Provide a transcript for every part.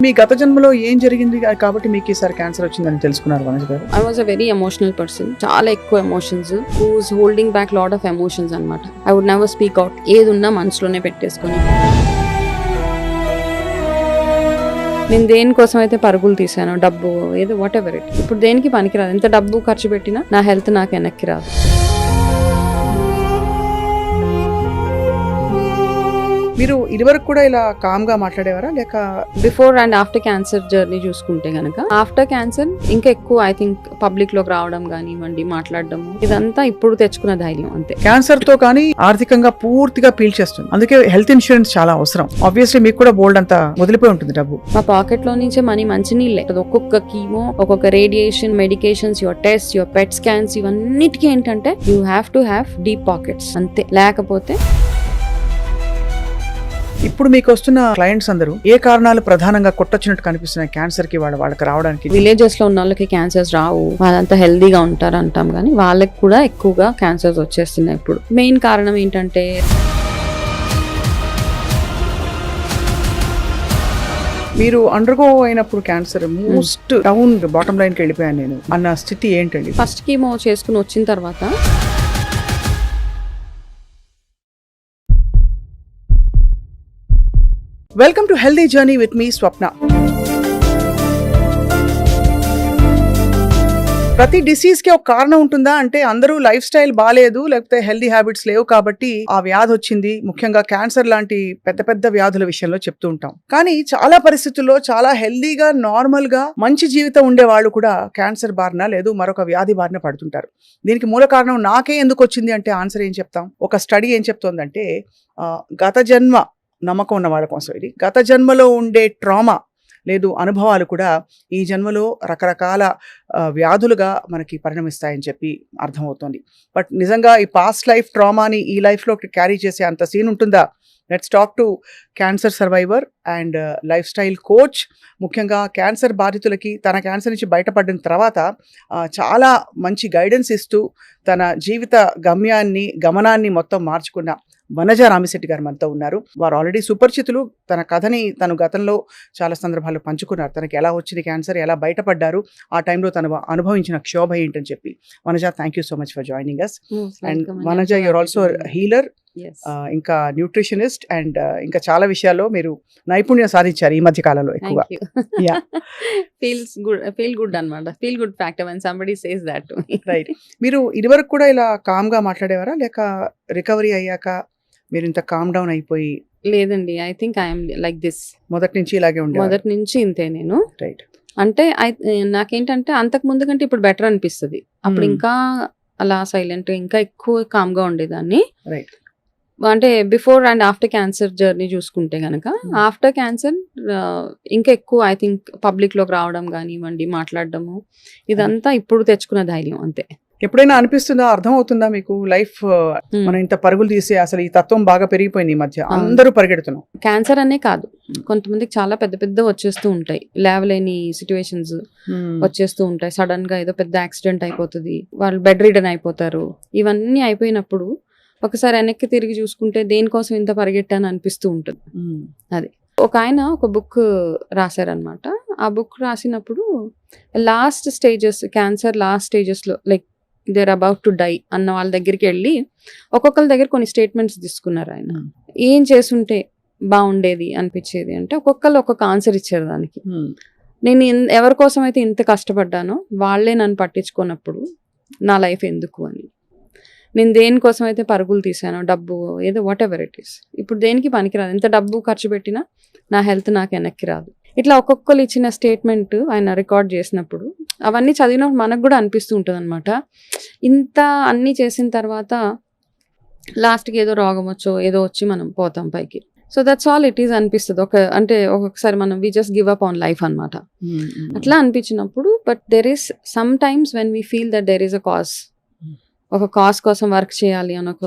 మీ గత జన్మలో ఏం జరిగింది కాబట్టి మీకు ఈసారి క్యాన్సర్ వచ్చిందని తెలుసుకున్నారు Vanaja garu? I was a very emotional person. చాలా ఎక్కువ emotions, who's holding back lot of emotions అన్నమాట. I would never speak out. ఏది ఉన్నా మనసులోనే పెట్టేసుకొని. నేను దేనికోసం అయితే పరుగులు తీసాను, డబ్బు ఏదో వాట్ ఎవర్ ఇట్, ఇప్పుడు దేనికి పనికిరాదు. ఎంత డబ్బు ఖర్చు పెట్టినా నా హెల్త్ నాకు వెనక్కి రాదు. మీరు ఇదివరకు కూడా ఇలా కామ్ గా మాట్లాడేవారా లేక? Before and after cancer journey చూసుకుంటే గనక, ఆఫ్టర్ క్యాన్సర్ ఇంకా ఎక్కువ ఐ థింక్ పబ్లిక్ లోకి రావడం కానివ్వండి, మాట్లాడడం, ఇదంతా ఇప్పుడు తెచ్చుకున్న ధైర్యం అంతే. క్యాన్సర్ తో కానీ ఆర్థికంగా పూర్తిగా పీల్చేస్తుంది. అందుకే హెల్త్ ఇన్సూరెన్స్ చాలా అవసరం. ఆబ్వియస్లీ మీకు కూడా బోల్డ్ అంతా వదిలిపోయి ఉంటుంది డబ్బు. మా పాకెట్ లో నుంచే మనీ మంచి నీళ్ళే. ఒక్కొక్క కీమో, ఒక్కొక్క radiation, medications, your test, your PET scans, ఇవన్నిటికీ ఏంటంటే you have to have deep pockets అంతే. లేకపోతే ఇప్పుడు మీకు వస్తున్న క్లయింట్స్ అందరూ ఏ కారణాలు ప్రధానంగా కొట్టొచ్చినట్టు కనిపిస్తున్నాయి క్యాన్సర్ కి వాళ్ళకి రావడానికి? విలేజెస్ లో ఉన్న వాళ్ళకి క్యాన్సర్స్ రావు, వాళ్ళంతా హెల్దీగా ఉంటారు అంటాం, కానీ వాళ్ళకి కూడా ఎక్కువగా క్యాన్సర్స్ వచ్చేస్తున్నాయి. ఇప్పుడు మెయిన్ కారణం ఏంటంటే మీరు అండర్గో అయినప్పుడు cancer most down bottom line కి వెళ్ళిపోయాను నేను అన్న స్థితి ఏంటండి? ఫస్ట్ కీమో చేసుకుని వచ్చిన తర్వాత welcome to healthy journey with me Swapna. ప్రతి డిసీజ్ కి ఒక కారణం ఉంటుందా అంటే, అందరూ లైఫ్ స్టైల్ బాగాలేదు, లేకపోతే హెల్దీ హ్యాబిట్స్ లేవు కాబట్టి ఆ వ్యాధి వచ్చింది. ముఖ్యంగా క్యాన్సర్ లాంటి పెద్ద పెద్ద వ్యాధుల విషయంలో చెప్తూ ఉంటాం. కానీ చాలా పరిస్థితుల్లో చాలా హెల్దీగా, నార్మల్ గా మంచి జీవితం ఉండే వాళ్ళు కూడా క్యాన్సర్ బారిన లేదు మరొక వ్యాధి బారిన పడుతుంటారు. దీనికి మూల కారణం నాకే ఎందుకు వచ్చింది అంటే ఆన్సర్ ఏం చెప్తాం? ఒక స్టడీ ఏం చెప్తోందంటే, గత జన్మ నమ్మకం ఉన్న వాళ్ళ కోసం ఇది. గత జన్మలో ఉండే ట్రామా లేదు అనుభవాలు కూడా ఈ జన్మలో రకరకాల వ్యాధులుగా మనకి పరిణమిస్తాయని చెప్పి అర్థమవుతుంది. బట్ నిజంగా ఈ పాస్ట్ లైఫ్ ట్రామాని ఈ లైఫ్లో క్యారీ చేసే అంత సీన్ ఉంటుందా? Let's talk to cancer survivor and life style coach. ముఖ్యంగా క్యాన్సర్ బాధితులకి తన క్యాన్సర్ నుంచి బయటపడిన తర్వాత చాలా మంచి గైడెన్స్ ఇస్తూ తన జీవిత గమనాన్ని మొత్తం మార్చుకున్న వనజ రామిశెట్టి గారు మనతో ఉన్నారు. వారు ఆల్రెడీ సుపరిచితులు. తన కథని తను గతంలో చాలా సందర్భాల్లో పంచుకున్నారు. తనకి ఎలా వచ్చింది క్యాన్సర్, ఎలా బయటపడ్డారు, ఆ టైంలో తను అనుభవించిన క్షోభ ఏంటని చెప్పి. Vanaja, thank you so much for joining us. And Vanaja, your also healer, ఇంకా న్యూట్రిషనిస్ట్, అండ్ ఇంకా చాలా విషయాల్లో మీరు నైపుణ్యం సాధించారు ఈ మధ్య కాలంలో ఎక్కువగా. ఫీల్ గుడ్ అన్నమాట. Feel good factor when somebody says that to me. Right. మీరు ఇదివరకు కూడా ఇలా కామ్ గా మాట్లాడేవారా లేక రికవరీ అయ్యాక మీరు ఇంత కామ్ డౌన్ అయిపోయి? లేదండి, I think I'm like this. మొదటి నుంచి ఇలాగే ఉండే? మొదటి నుంచి ఇంతే నేను. రైట్. అంటే నాకేంటంటే అంతకు ముందు కంటే ఇప్పుడు బెటర్ అనిపిస్తుంది. అప్పుడు ఇంకా అలా సైలెంట్, ఇంకా ఎక్కువ కామ్ గా ఉండేదాన్ని. రైట్. అంటే before and after cancer journey చూసుకుంటే గనక, ఆఫ్టర్ క్యాన్సర్ ఇంకా ఎక్కువ ఐ థింక్ పబ్లిక్ లోకి రావడం కానివ్వండి, మాట్లాడడము, ఇదంతా ఇప్పుడు తెచ్చుకున్న ధైర్యం అంతే. ఎప్పుడైనా అనిపిస్తుందా, అర్థం అవుతుందా మీకు లైఫ్ మనం ఇంత పరుగులు తీసే అసలు ఈ తత్వం బాగా పెరిగిపోయింది ఈ మధ్య, అందరూ పరిగెడుతున్నాం? క్యాన్సర్ అనే కాదు, కొంతమందికి చాలా పెద్ద పెద్ద వచ్చేస్తూ ఉంటాయి, లేవలేని సిచ్యువేషన్స్ వచ్చేస్తూ ఉంటాయి. సడన్ గా ఏదో పెద్ద యాక్సిడెంట్ అయిపోతుంది, వాళ్ళు బెడ్ రిడన్ అయిపోతారు. ఇవన్నీ అయిపోయినప్పుడు ఒకసారి వెనక్కి తిరిగి చూసుకుంటే దేనికోసం ఇంత పరిగెట్టాను అనిపిస్తూ ఉంటుంది. అది ఒక ఆయన ఒక బుక్ రాశారనమాట. ఆ బుక్ రాసినప్పుడు last stages, cancer last stages లో, like there about to die అన్న వాళ్ళ దగ్గరికి వెళ్ళి ఒక్కొక్కరి దగ్గర కొన్ని స్టేట్మెంట్స్ తీసుకున్నారు. ఆయన ఏం చేసుంటే బాగుండేది అనిపించేది అంటే ఒక్కొక్కరు ఒక్కొక్క ఆన్సర్ ఇచ్చారు దానికి. నేను ఎవరి కోసం అయితే ఇంత కష్టపడ్డానో వాళ్ళే నన్ను పట్టించుకున్నప్పుడు నా లైఫ్ ఎందుకు అని. నేను దేనికోసం అయితే పరుగులు తీసానో, డబ్బు ఏదో వాట్ ఎవర్ ఇట్ ఈస్, ఇప్పుడు దేనికి పనికిరాదు. ఎంత డబ్బు ఖర్చు పెట్టినా నా హెల్త్ నాకు వెనక్కి రాదు. ఇట్లా ఒక్కొక్కరు ఇచ్చిన స్టేట్మెంట్ ఆయన రికార్డ్ చేసినప్పుడు అవన్నీ చదివినప్పుడు మనకు కూడా అనిపిస్తూ ఉంటుంది అనమాట. ఇంత అన్నీ చేసిన తర్వాత లాస్ట్కి ఏదో రోగం వచ్చో ఏదో వచ్చి మనం పోతాం పైకి. So that's all it is అనిపిస్తుంది. అంటే ఒక్కొక్కసారి మనం we just give up on life అనమాట. అట్లా అనిపించినప్పుడు, but there is some times when we feel that there is a cause, ఒక కాజ్ కోసం వర్క్ చేయాలి అని ఒక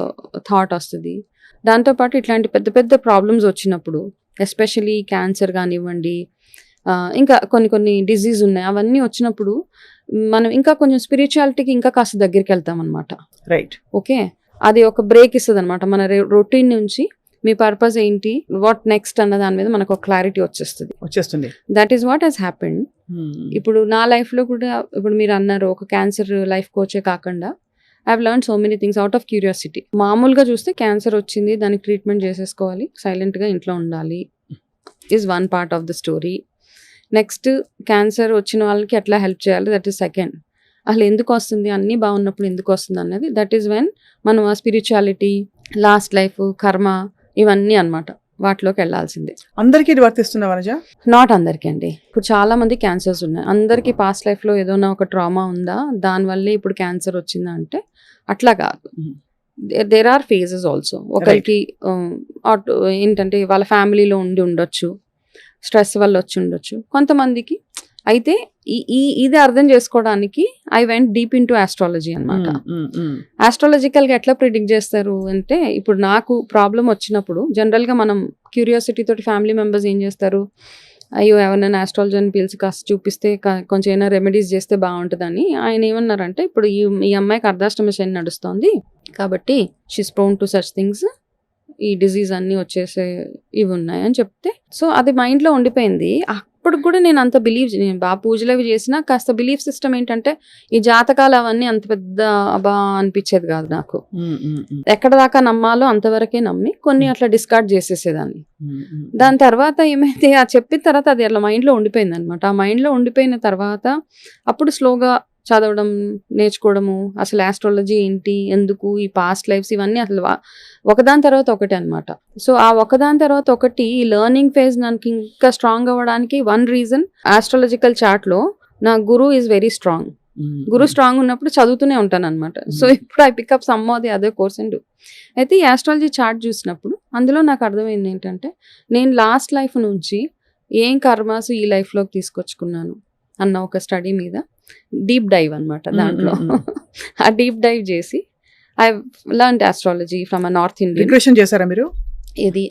థాట్ వస్తుంది. దాంతోపాటు ఇట్లాంటి పెద్ద పెద్ద ప్రాబ్లమ్స్ వచ్చినప్పుడు, ఎస్పెషలీ క్యాన్సర్ కానివ్వండి, ఇంకా కొన్ని డిజీజ్ ఉన్నాయి, అవన్నీ వచ్చినప్పుడు మనం ఇంకా కొంచెం స్పిరిచువాలిటీకి ఇంకా కాస్త దగ్గరికి వెళ్తాం అనమాట. రైట్. ఓకే, అది ఒక బ్రేక్ ఇస్తుంది అనమాట. మన రొటీన్ నుంచి మీ పర్పస్ ఏంటి, వాట్ నెక్స్ట్ అన్న దాని మీద మనకు ఒక క్లారిటీ వచ్చేస్తుంది. That is what he's happened. ఇప్పుడు నా లైఫ్ లో కూడా ఇప్పుడు మీరు అన్నారు ఒక క్యాన్సర్ లైఫ్ కోచే కాకుండా I have learn so many things out of curiosity. మామూలుగా చూస్తే క్యాన్సర్ వచ్చింది, దానికి ట్రీట్మెంట్ చేసేసుకోవాలి, సైలెంట్ గా ఇంట్లో ఉండాలి is one part of the story. Next cancer వచ్చిన వాళ్ళకి ఎట్లా హెల్ప్ చేయాలి, దట్ ఈస్ సెకండ్. అసలు ఎందుకు వస్తుంది, అన్నీ బాగున్నప్పుడు ఎందుకు వస్తుంది అన్నది, దట్ ఈస్ వెన్ మనం ఆ స్పిరిచువాలిటీ, లాస్ట్ లైఫ్, కర్మ ఇవన్నీ అన్నమాట వాటిలోకి వెళ్ళాల్సిందే. అందరికీ ఇది వర్తిస్తుందా వనజ? నాట్ అందరికీ అండి. ఇప్పుడు చాలా మంది క్యాన్సర్స్ ఉన్నాయి. అందరికీ పాస్ట్ లైఫ్ లో ఏదైనా ఒక ట్రామా ఉందా, దానివల్లే ఇప్పుడు క్యాన్సర్ వచ్చిందా అంటే అట్లా కాదు. There are phases also. ఒకరికి ఏంటంటే వాళ్ళ ఫ్యామిలీలో ఉండొచ్చు, స్ట్రెస్ వల్ల వచ్చి ఉండొచ్చు కొంతమందికి. అయితే ఇది అర్థం చేసుకోవడానికి I went deep in to astrology అనమాట. ఆస్ట్రాలజికల్ గా ఎట్లా ప్రిడిక్ట్ చేస్తారు అంటే, ఇప్పుడు నాకు ప్రాబ్లం వచ్చినప్పుడు జనరల్ గా మనం క్యూరియాసిటీ తోటి ఫ్యామిలీ మెంబర్స్ ఏం చేస్తారు, అయ్యో ఎవరైనా ఆస్ట్రాలజీని పిలిచి కాస్త చూపిస్తే కొంచెం ఏమైనా రెమెడీస్ చేస్తే బాగుంటుందని. ఆయన ఏమన్నారంటే, ఇప్పుడు ఈ అమ్మాయికి అర్ధాష్టమ శని నడుస్తోంది కాబట్టి she's prone to such things, ఈ డిజీజ్ అన్ని వచ్చేసే ఇవి ఉన్నాయి అని చెప్తే, సో అది మైండ్ లో ఉండిపోయింది. అప్పుడు కూడా నేను అంత నేను బాగా పూజలు అవి చేసినా కాస్త బిలీఫ్ సిస్టమ్ ఏంటంటే ఈ జాతకాలు అవన్నీ అంత పెద్ద అబా అనిపించేది కాదు నాకు. ఎక్కడ దాకా నమ్మాలో అంతవరకే నమ్మి కొన్ని అట్లా డిస్కార్డ్ చేసేసేదాన్ని. దాని తర్వాత ఏమైతే చెప్పిన తర్వాత అది అట్లా మైండ్ లో ఉండిపోయింది అనమాట. ఆ మైండ్ లో ఉండిపోయిన తర్వాత అప్పుడు స్లోగా చదవడం, నేర్చుకోవడము, అసలు ఆస్ట్రాలజీ ఏంటి, ఎందుకు, ఈ పాస్ట్ లైఫ్స్, ఇవన్నీ అసలు ఒకదాని తర్వాత ఒకటి అనమాట. సో ఆ ఒకదాని తర్వాత ఒకటి ఈ లెర్నింగ్ ఫేజ్ నాకు ఇంకా స్ట్రాంగ్ అవ్వడానికి వన్ రీజన్, ఆస్ట్రాలజికల్ చార్ట్ లో నా Guru is very strong. Guru strong ఉన్నప్పుడు చదువుతూనే ఉంటాను అనమాట. సో ఇప్పుడు I pick up some of the other course and అయితే ఈ ఆస్ట్రాలజీ చార్ట్ చూసినప్పుడు అందులో నాకు అర్థమైంది ఏంటంటే, నేను లాస్ట్ లైఫ్ నుంచి ఏం కర్మాసు ఈ లైఫ్ లోకి తీసుకొచ్చుకున్నాను అన్న ఒక స్టడీ మీద డీప్ డైవ్ అనమాట. దాంట్లో ఆ డీప్ డైవ్ చేసి I learned astrology from a north Indian. Regression చేశారా మీరు? ఇది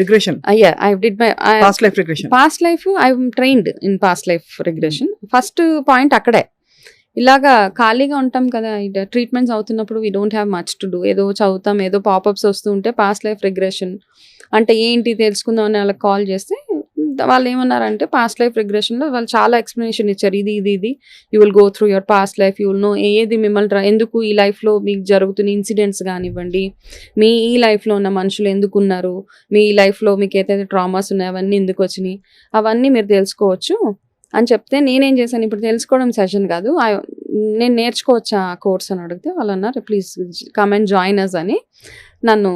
రిగ్రెషన్. అయ్యా, I did my past life regression. Past life I am trained in past life regression. First point అక్కడే. ఇలాగా ఖాళీగా ఉంటాం కదా, ట్రీట్మెంట్స్ అవుతున్నప్పుడు we don't have much to do, ఏదో చదువుతాం, ఏదో పాపప్స్ వస్తూ ఉంటే పాస్ట్ లైఫ్ రిగ్రెషన్ అంటే ఏంటి తెలుసుకుందాం అని వాళ్ళకి కాల్ చేస్తే వాళ్ళు ఏమన్నారంటే, పాస్ట్ లైఫ్ రిగ్రెషన్ లో వాళ్ళు చాలా ఎక్స్ప్లెనేషన్ ఇచ్చారు. ఇది you will go through your past life, you will know ఏది మిమ్మల్ని ఎందుకు ఈ లైఫ్ లో మీకు జరుగుతున్న ఇన్సిడెంట్స్ కానివ్వండి, మీ ఈ లైఫ్ లో ఉన్న మనుషులు ఎందుకు ఉన్నారు, మీ ఈ లైఫ్ లో మీకు ఏదైతే ట్రామాస్ ఉన్నాయో అవన్నీ ఎందుకు వచ్చినాయి, అవన్నీ మీరు తెలుసుకోవచ్చు అని చెప్తే, నేనేం చేశాను, ఇప్పుడు తెలుసుకోవడం సెషన్ కాదు, నేను నేర్చుకోవచ్చా ఆ కోర్స్ అని అడిగితే వాళ్ళు అన్నారు, please come and join us అని. నన్ను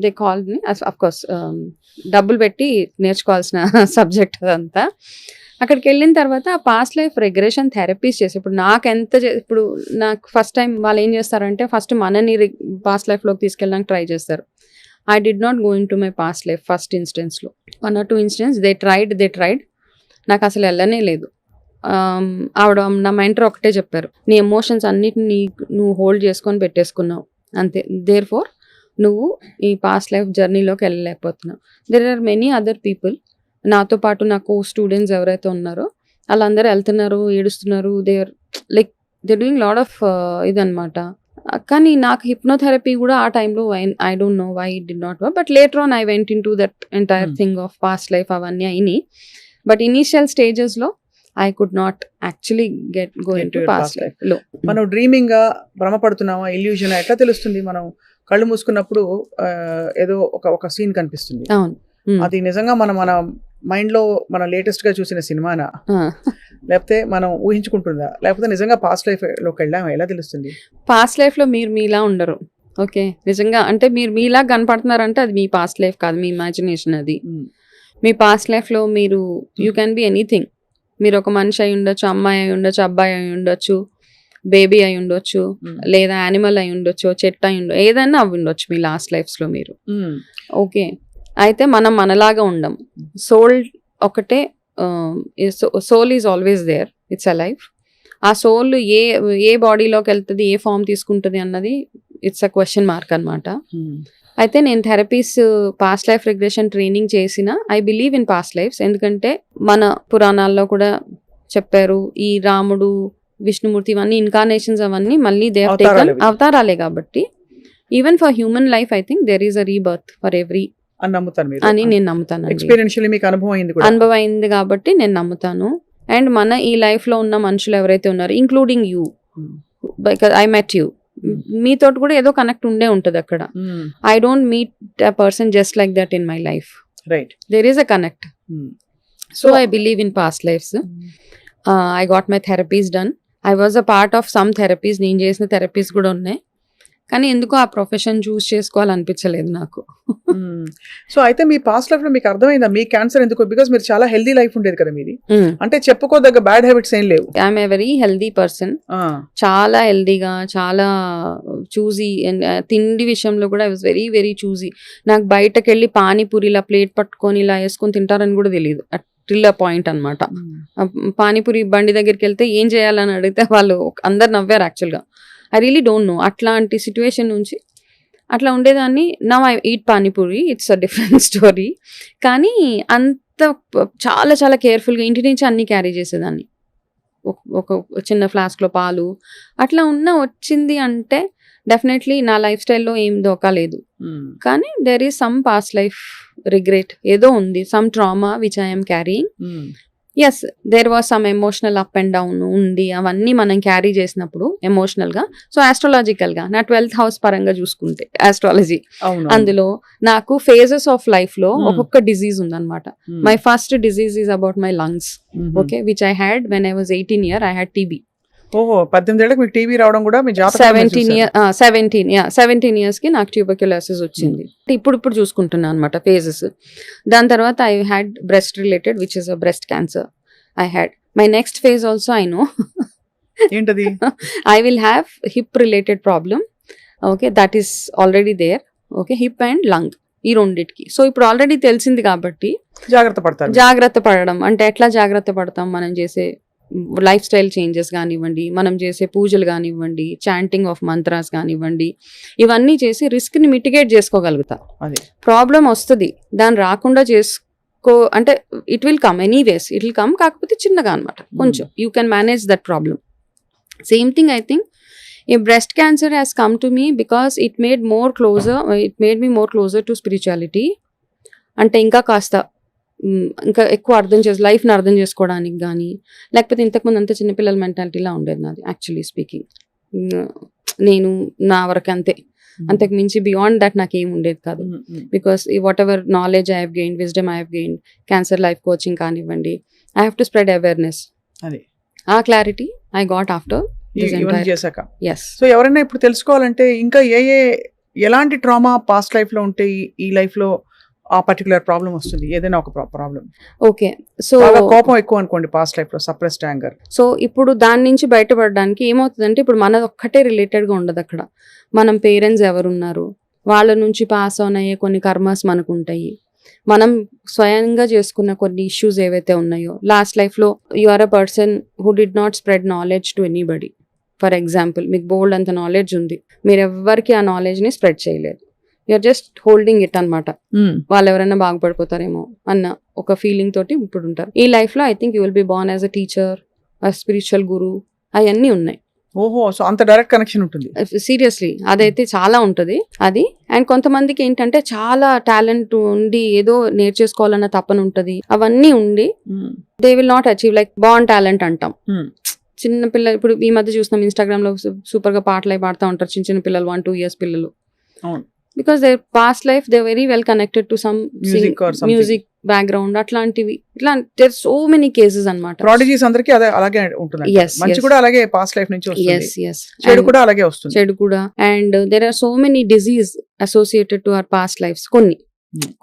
they call me, of course డబ్బులు పెట్టి నేర్చుకోవాల్సిన సబ్జెక్ట్ అదంతా. అక్కడికి వెళ్ళిన తర్వాత పాస్ట్ లైఫ్ రిగ్రెషన్ థెరపీస్ చేసి, ఇప్పుడు నాకు ఫస్ట్ టైం వాళ్ళు ఏం చేస్తారంటే, ఫస్ట్ మనని పాస్ట్ లైఫ్లోకి తీసుకెళ్ళడానికి ట్రై చేస్తారు. I did not go in to my past life first ఇన్స్టెన్స్లో. 1 or 2 ఇన్స్టెన్స్ దే ట్రైడ్, నాకు అసలు వెళ్ళనే లేదు. ఆవిడ నా మెంటర్ ఒకటే చెప్పారు, నీ ఎమోషన్స్ అన్నిటిని నువ్వు హోల్డ్ చేసుకొని పెట్టేసుకున్నావు అంతే, దేర్ ఫోర్ నువ్వు ఈ పాస్ట్ లైఫ్ జర్నీలోకి వెళ్ళలేకపోతున్నావు. There are many other people, నాతో పాటు నాకు స్టూడెంట్స్ ఎవరైతే ఉన్నారో వాళ్ళందరూ వెళ్తున్నారు, ఏడుస్తున్నారు, దే డూయింగ్ లాట్ ఆఫ్ ఇదనమాట. కానీ నాకు హిప్నోథెరపీ కూడా ఆ టైంలో I don't know why it did not work, but later on I went into that entire thing of past life, అవన్నీ అయినాయి. బట్ ఇనీషియల్ స్టేజెస్ లో I could not actually go in to past life లో. మనం dreaming గా భ్రమపడుతున్నామా, illusion ఎట్లా తెలుస్తుంది? మనం కళ్ళు మూసుకున్నప్పుడు ఏదో ఒక సీన్ కనిపిస్తుంది, అవును, అది నిజంగా మన మైండ్ లో మన లేటెస్ట్ గా చూసిన సినిమానా, లేకపోతే మనం ఊహించుకుంటుందా, లేకపోతే నిజంగా పాస్ట్ లైఫ్ లోకి వెళ్ళామా, ఎలా తెలుస్తుంది? పాస్ట్ లైఫ్ లో మీరు మీలా ఉండరు, ఓకే, నిజంగా అంటే మీరు మీలా కనపడుతున్నారంటే అది మీ పాస్ట్ లైఫ్ కాదు, మీ ఇమాజినేషన్ అది. మీ పాస్ట్ లైఫ్ లో మీరు యూ క్యాన్ బి ఎనీథింగ్. మీరు ఒక మనిషి అయి ఉండొచ్చు, అమ్మాయి అయి ఉండొచ్చు, అబ్బాయి అయి ఉండొచ్చు, బేబీ అయి ఉండొచ్చు, లేదా యానిమల్ అయి ఉండొచ్చు, చెట్టు అయి ఉండొచ్చు, ఏదైనా అవి ఉండొచ్చు మీ లాస్ట్ లైఫ్స్ లో మీరు. ఓకే, అయితే మనం మనలాగా ఉండం. సోల్ ఒకటే, soul is always there, it's a life. ఆ సోల్ ఏ బాడీలోకి వెళ్తుంది, ఏ ఫామ్ తీసుకుంటుంది అన్నది ఇట్స్ అ క్వశ్చన్ మార్క్ అనమాట. అయితే నేను therapies past life regression training చేసిన, I believe in past lives. ఎందుకంటే మన పురాణాల్లో కూడా చెప్పారు, ఈ రాముడు, విష్ణుమూర్తి, ఇవన్నీ ఇన్కార్నేషన్స్, అవన్నీ మళ్ళీ దే హావ్ టేకన్ అవతారాలే. కాబట్టి even for human life I think there is a rebirth for every అని నమ్ముతాను మీరు. అని నేను నమ్ముతాను. ఎక్స్పీరియన్షియల్లీ మీకు అనుభవం అయింది కూడా. అనుభవం అయింది కాబట్టి నేను నమ్ముతాను. అండ్ మన ఈ లైఫ్ లో ఉన్న మనుషులు ఎవరైతే ఉన్నారో, including you, because I met you, మీతో కూడా ఏదో కనెక్ట్ ఉండే ఉంటది అక్కడ. I don't meet a person just like that in my life. Right. There is a connect. So I believe in past lives. I got my therapies done. I was a part of some therapies. నేను చేసిన therapies కూడా ఉన్నాయి. కానీ ఎందుకో ఆ profession చూస్ చేసుకోవాలనిపించలేదు నాకు. So అయితే మీ past life లో మీకు అర్థమైందా మీ క్యాన్సర్ ఎందుకు? బికాస్ మీరు చాలా హెల్దీ లైఫ్ ఉండేది కదా మీది. అంటే చెప్పుకోదగ్గ బ్యాడ్ హ్యాబిట్స్ ఏం లేవు. I'm a very healthy person. చాలా హెల్దీగా, చాలా చూజీ. తిండి విషయంలో కూడా I was very very choosy. నాకు బయటకు వెళ్ళి పానీపూరి ఇలా ప్లేట్ పట్టుకొని ఇలా వేసుకొని తింటారని కూడా తెలియదు. టిల్ అ పాయింట్ అనమాట. పానీపూరి బండి దగ్గరికి వెళ్తే ఏం చేయాలని అడిగితే వాళ్ళు అందరు నవ్వారు. యాక్చువల్గా ఐ రియలీ డోంట్ నో. అట్లాంటి సిచ్యువేషన్ నుంచి అట్లా ఉండేదాన్ని. Now I eat panipuri, it's a different story. కానీ అంత చాలా చాలా కేర్ఫుల్గా ఇంటి నుంచి అన్ని క్యారీ చేసేదాన్ని. ఒక చిన్న ఫ్లాస్క్లో పాలు అట్లా వచ్చింది అంటే డెఫినెట్లీ నా లైఫ్ స్టైల్లో ఏం దోకా లేదు. కానీ there is some past life regret ఏదో ఉంది. Some trauma which I'm carrying. Yes, there was some emotional up and down ఉంది. అవన్నీ మనం క్యారీ చేసినప్పుడు ఎమోషనల్ గా. సో ఆస్ట్రాలజికల్ గా నా 12th హౌస్ పరంగా చూసుకుంటే ఆస్ట్రాలజీ, అందులో నాకు ఫేజెస్ ఆఫ్ లైఫ్ లో ఒక్కొక్క డిజీజ్ ఉందన్నమాట. My first disease is about my lungs. Okay, which I had when I was 18 years. I had TB. ఓహో, 18 ఏళ్ళకి మీకు టీబీ రావడం కూడా మీ జాతకం. 17 years కి నాకు ట్యూబర్క్యులోసిస్ వచ్చింది. ఇప్పుడు చూసుకుంటున్నాను అనమాట ఫేజెస్. దాని తర్వాత I had breast related which is a breast cancer. I had my next phase also. I know ఏంటది? I will have hip related problem. Okay, that is already there. Okay, hip and lung ఈ రెండిటికి. So ఇప్పుడు already తెలిసింది కాబట్టి జాగ్రత్త పడడం అంటే ఎట్లా జాగ్రత్త పడతాం? మనం చేసే లైఫ్ స్టైల్ చేంజెస్ కానివ్వండి, మనం చేసే పూజలు కానివ్వండి, చాంటింగ్ ఆఫ్ మంత్రాస్ కానివ్వండి, ఇవన్నీ చేసి రిస్క్ ని మిటిగేట్ చేసుకోగలుగుతా. ప్రాబ్లం వస్తుంది, దాన్ని రాకుండా అంటే it will come anyways, it will come. కాకపోతే చిన్నగా అనమాట, కొంచెం you can manage that problem. Same thing I think a breast cancer has come to me because it made me more closer to spirituality. అంటే ఇంకా కాస్త ఇంకా ఎక్కువ లైఫ్ని అర్థం చేసుకోవడానికి కానీ, లేకపోతే ఇంతకుముందు అంత చిన్నపిల్లల మెంటాలిటీలా ఉండేది నాది. యాక్చువల్లీ స్పీకింగ్ నేను నా వరకు అంతే, అంతకు మించి బియాండ్ దట్ నాకు ఏం ఉండేది కాదు. Because whatever knowledge I have gained, wisdom I have gained, cancer life coaching కానివ్వండి, I have to spread awareness. ఆ క్లారిటీ ఐ గాట్ ఆఫ్టర్ చేశాక. సో ఎవరైనా ఇప్పుడు తెలుసుకోవాలంటే ఇంకా ఎలాంటి ట్రామా పాస్ట్ లైఫ్ లో ఉంటే ఈ లైఫ్ లో ఆ పర్టికులర్ ప్రాబ్లం వస్తుంది, ఏదైనా ఒక ప్రాబ్లం. ఓకే, సో కోపం ఎక్కువ అనుకోండి పాస్ట్ లైఫ్ లో, సప్రెస్డ్ యాంగర్. సో ఇప్పుడు దాని నుంచి బయటపడడానికి ఏమవుతుందంటే, ఇప్పుడు మన ఒక్కటే రిలేటెడ్ గా ఉండదు అక్కడ. మనం పేరెంట్స్ ఎవరున్నారు, వాళ్ళ నుంచి పాస్ ఆన్ అయ్యే కొన్ని కర్మస్ మనకు ఉంటాయి. మనం స్వయంగా చేసుకున్న కొన్ని ఇష్యూస్ ఏవైతే ఉన్నాయో లాస్ట్ లైఫ్ లో, you are a person who did not spread knowledge to anybody. For example, మీకు బోల్డ్ అంత నాలెడ్జ్ ఉంది, మీరు ఎవరికి ఆ నాలెడ్జ్ ని స్ప్రెడ్ చేయలేదు. యూఆర్ జస్ట్ హోల్డింగ్ ఇట్ అనమాట. వాళ్ళు ఎవరైనా బాగుపడిపోతారేమో అన్న ఒక ఫీలింగ్ తోటి ఇప్పుడు ఉంటారు. ఈ లైఫ్ లో I think you will be born as a teacher, spiritual guru, అవన్నీ ఉన్నాయి. ఓహో, సో అంత డైరెక్ట్ కనెక్షన్ ఉంటుంది. సీరియస్లీ అదైతే చాలా ఉంటది అది. అండ్ కొంతమందికి ఏంటంటే చాలా టాలెంట్ ఉండి ఏదో నేర్చేసుకోవాలన్న తపన ఉంటది, అవన్నీ ఉండి they will not achieve. Like born talent అంటాం. చిన్న పిల్లలు ఇప్పుడు ఈ మధ్య చూస్తున్నాం ఇన్స్టాగ్రామ్ లో సూపర్ గా పాటలు పాడుతూ ఉంటారు చిన్న పిల్లలు, 1-2 years పిల్లలు. Because they past life they very well connected to some music background, అట్లాంటివి. ఇట్లా దేర్ సో మెనీ కేసెస్ అన్నమాట. ప్రాడిజీస్ అందరికీ అలాగే ఉంటుంది. మంచి కూడా అలాగే పాస్ట్ లైఫ్ నుంచి వస్తుంది, చెడు కూడా అలాగే వస్తుంది. చెడు కూడా. And there are so many disease associated to our past lives.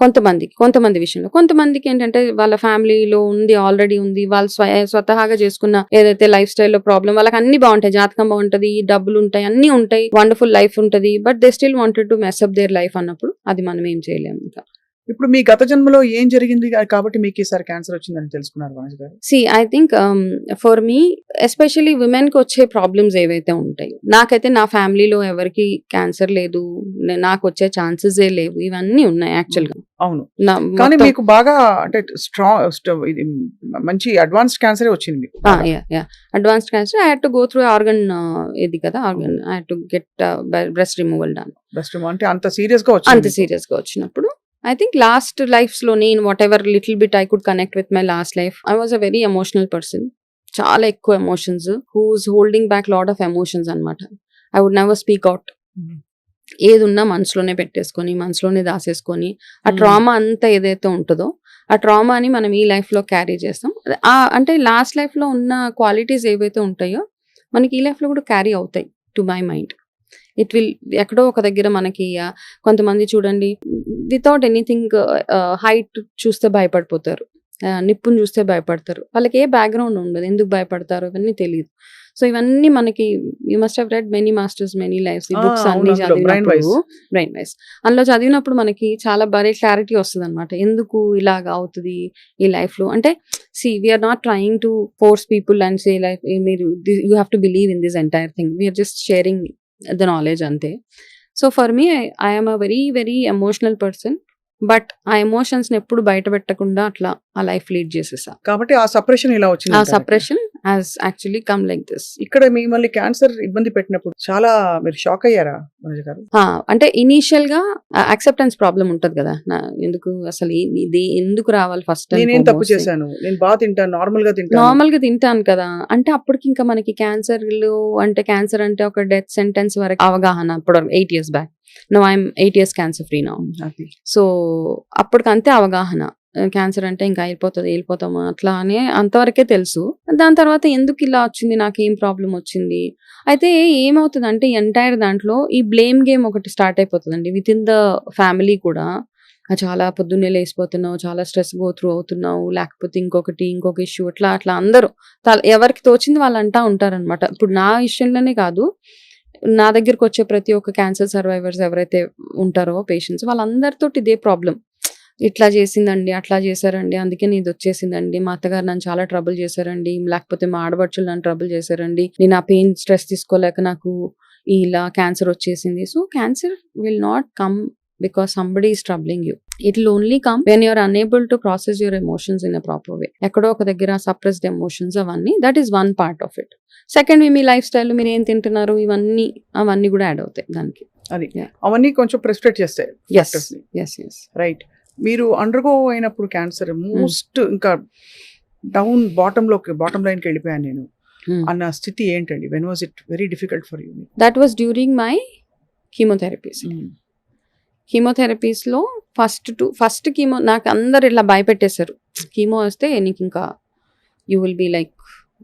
కొంతమంది విషయంలో, కొంతమందికి ఏంటంటే వాళ్ళ ఫ్యామిలీలో ఉంది, ఆల్రెడీ ఉంది, వాళ్ళు స్వతహాగా చేసుకున్న ఏదైతే లైఫ్ స్టైల్లో ప్రాబ్లం, వాళ్ళకి అన్ని బాగుంటాయి, జాతకం బాగుంటది, డబ్బులు ఉంటాయి, అన్ని ఉంటాయి, వండర్ఫుల్ లైఫ్ ఉంటది, but they still wanted to mess up their life అన్నప్పుడు అది మనం ఏం చేయలేము. ఇంకా ఇప్పుడు మీ గత జన్మలో ఏం జరిగింది కాబట్టి మీకు ఈసారి క్యాన్సర్ వచ్చిందని తెలుసుకున్నారు Vanaja garu? I think for me especially women కి వచ్చే ప్రాబ్లమ్స్ ఏవైతే ఉంటాయి, నాకైతే నా ఫ్యామిలీలో ఎవరికి క్యాన్సర్ లేదు, నాకు వచ్చే ఛాన్సెస్ లేవు, ఇవన్నీ ఉన్నాయి యాక్చువల్ గా. అవును, కానీ మీకు బాగా అంటే స్ట్రాంగ్ మంచి అడ్వాన్స్డ్ క్యాన్సర్ వచ్చింది. Advanced cancer. I had to go through organ, ఇది కదా organ, I had to get breast removal done. Breast అంటే అంత సీరియస్ గా వచ్చినప్పుడు I think last lives లో నేను whatever little bit I could connect with my last life. I was a very emotional person. చాలా ఎక్కువ emotions, who's holding back lot of emotions అనమాట. I would never speak out. ఏది ఉన్నా మనసులోనే పెట్టేసుకొని, మనసులోనే దాసేసుకొని, ఆ ట్రామా అంతా ఏదైతే ఉంటుందో ఆ ట్రామాని మనం ఈ లైఫ్ లో క్యారీ చేస్తాం. అంటే లాస్ట్ లైఫ్ లో ఉన్న క్వాలిటీస్ ఏవైతే ఉంటాయో మనకి ఈ లైఫ్ లో కూడా క్యారీ అవుతాయి to my mind. It will ఎక్కడో ఒక దగ్గర మనకి కొంతమంది చూడండి వితౌట్ ఎనీథింగ్ హైట్ చూస్తే భయపడిపోతారు, నిప్పుని చూస్తే భయపడతారు. వాళ్ళకి ఏ బ్యాక్గ్రౌండ్ ఉండదు, ఎందుకు భయపడతారు ఇవన్నీ తెలియదు. సో ఇవన్నీ మనకి you must have read many masters many lives, ఈ బుక్స్ అన్ని చదివినప్పుడు బ్రెయిన్ వైస్ అందులో చదివినప్పుడు మనకి చాలా బాగా క్లారిటీ వస్తుంది అనమాట. ఎందుకు ఇలాగ అవుతుంది ఈ లైఫ్ లో అంటే see we're not trying to force people and say life మీరు you have to believe in this entire thing. We're just sharing the knowledge అంతే. So for me I am a very very emotional person. But ఆ emotions ని ఎప్పుడు బయట పెట్టకుండా అట్లా ఆ life lead చేసేసా. కాబట్టి ఆ సపరేషన్ ఇలా వచ్చింది. ఆ separation has actually come like this. ఇక్కడ మిమ్మల్ని క్యాన్సర్ ఇబ్బంది పెట్టినప్పుడు చాలా మీరు షాక్ అయ్యారా మనోజ్ గారు? అంటే ఇనీషియల్ గా యాక్సెప్టెన్స్ ప్రాబ్లం ఉంటది కదా, ఎందుకు అసలు ఇది ఎందుకు రావాలి ఫస్ట్, నేనేం తప్పు చేశాను, నేను బాగా తింటాను, నార్మల్ గా తింటాను కదా అంటే అప్పటికి ఇంకా మనకి క్యాన్సర్ అంటే ఒక డెత్ సెంటెన్స్ వరకు అవగాహన. అప్పుడు 8 years back. No I'm 8 years cancer free now. So అప్పటికి అంతే అవగాహన, క్యాన్సర్ అంటే ఇంకా వెళ్ళిపోతాము అట్లా అని అంతవరకే తెలుసు. దాని తర్వాత ఎందుకు ఇలా వచ్చింది, నాకేం ప్రాబ్లం వచ్చింది. అయితే ఏమవుతుంది అంటే ఎంటైర్ దాంట్లో ఈ బ్లేమ్ గేమ్ ఒకటి స్టార్ట్ అయిపోతుందండి విత్ ఇన్ ద ఫ్యామిలీ కూడా. చాలా పొద్దున్నే లేసిపోతున్నావు, చాలా స్ట్రెస్ గో త్రూ అవుతున్నావు, లేకపోతే ఇంకొక ఇష్యూ, అట్లా అందరూ ఎవరికి తోచింది వాళ్ళు అంటా ఉంటారనమాట. ఇప్పుడు నా విషయంలోనే కాదు, నా దగ్గరకు వచ్చే ప్రతి ఒక్క క్యాన్సర్ సర్వైవర్స్ ఎవరైతే ఉంటారో పేషెంట్స్ వాళ్ళందరితో ఇదే ప్రాబ్లం. ఇట్లా చేసిందండి, అట్లా చేశారండి, అందుకే ఇది వచ్చేసిందండి, మా అత్తగారు నన్ను చాలా ట్రబుల్ చేశారండి, లేకపోతే మా ఆడబడుచులు నన్ను ట్రబుల్ చేశారండి, నేను ఆ పెయిన్ స్ట్రెస్ తీసుకోలేక నాకు ఇలా క్యాన్సర్ వచ్చేసింది. So cancer will not come because somebody is troubling you. It will only come when you are unable to process your emotions in a proper way. ఎక్కడో ఒక దగ్గర సప్రెస్డ్ ఎమోషన్స్ అవన్నీ, that is one part of it. Second me life style, మీరు ఏం తింటున్నారు, అవన్నీ కూడా add అవుతాయి దానికి. అది అవన్నీ కొంచెం ప్రెస్క్రైబ్ చేస్తాయి. రైట్. మీరు అండర్గో అయినప్పుడు క్యాన్సర్ మోస్ట్ ఇంకా డౌన్ బాటమ్ లైన్కి వెళ్ళిపోయాను నేను అన్న స్థితి ఏంటండి? When was it very difficult for you? That was during my కీమోథెరపీస్లో ఫస్ట్ కీమో నాకు అందరు ఇలా భయపెట్టేశారు. కీమో వస్తే నీకు ఇంకా you will be like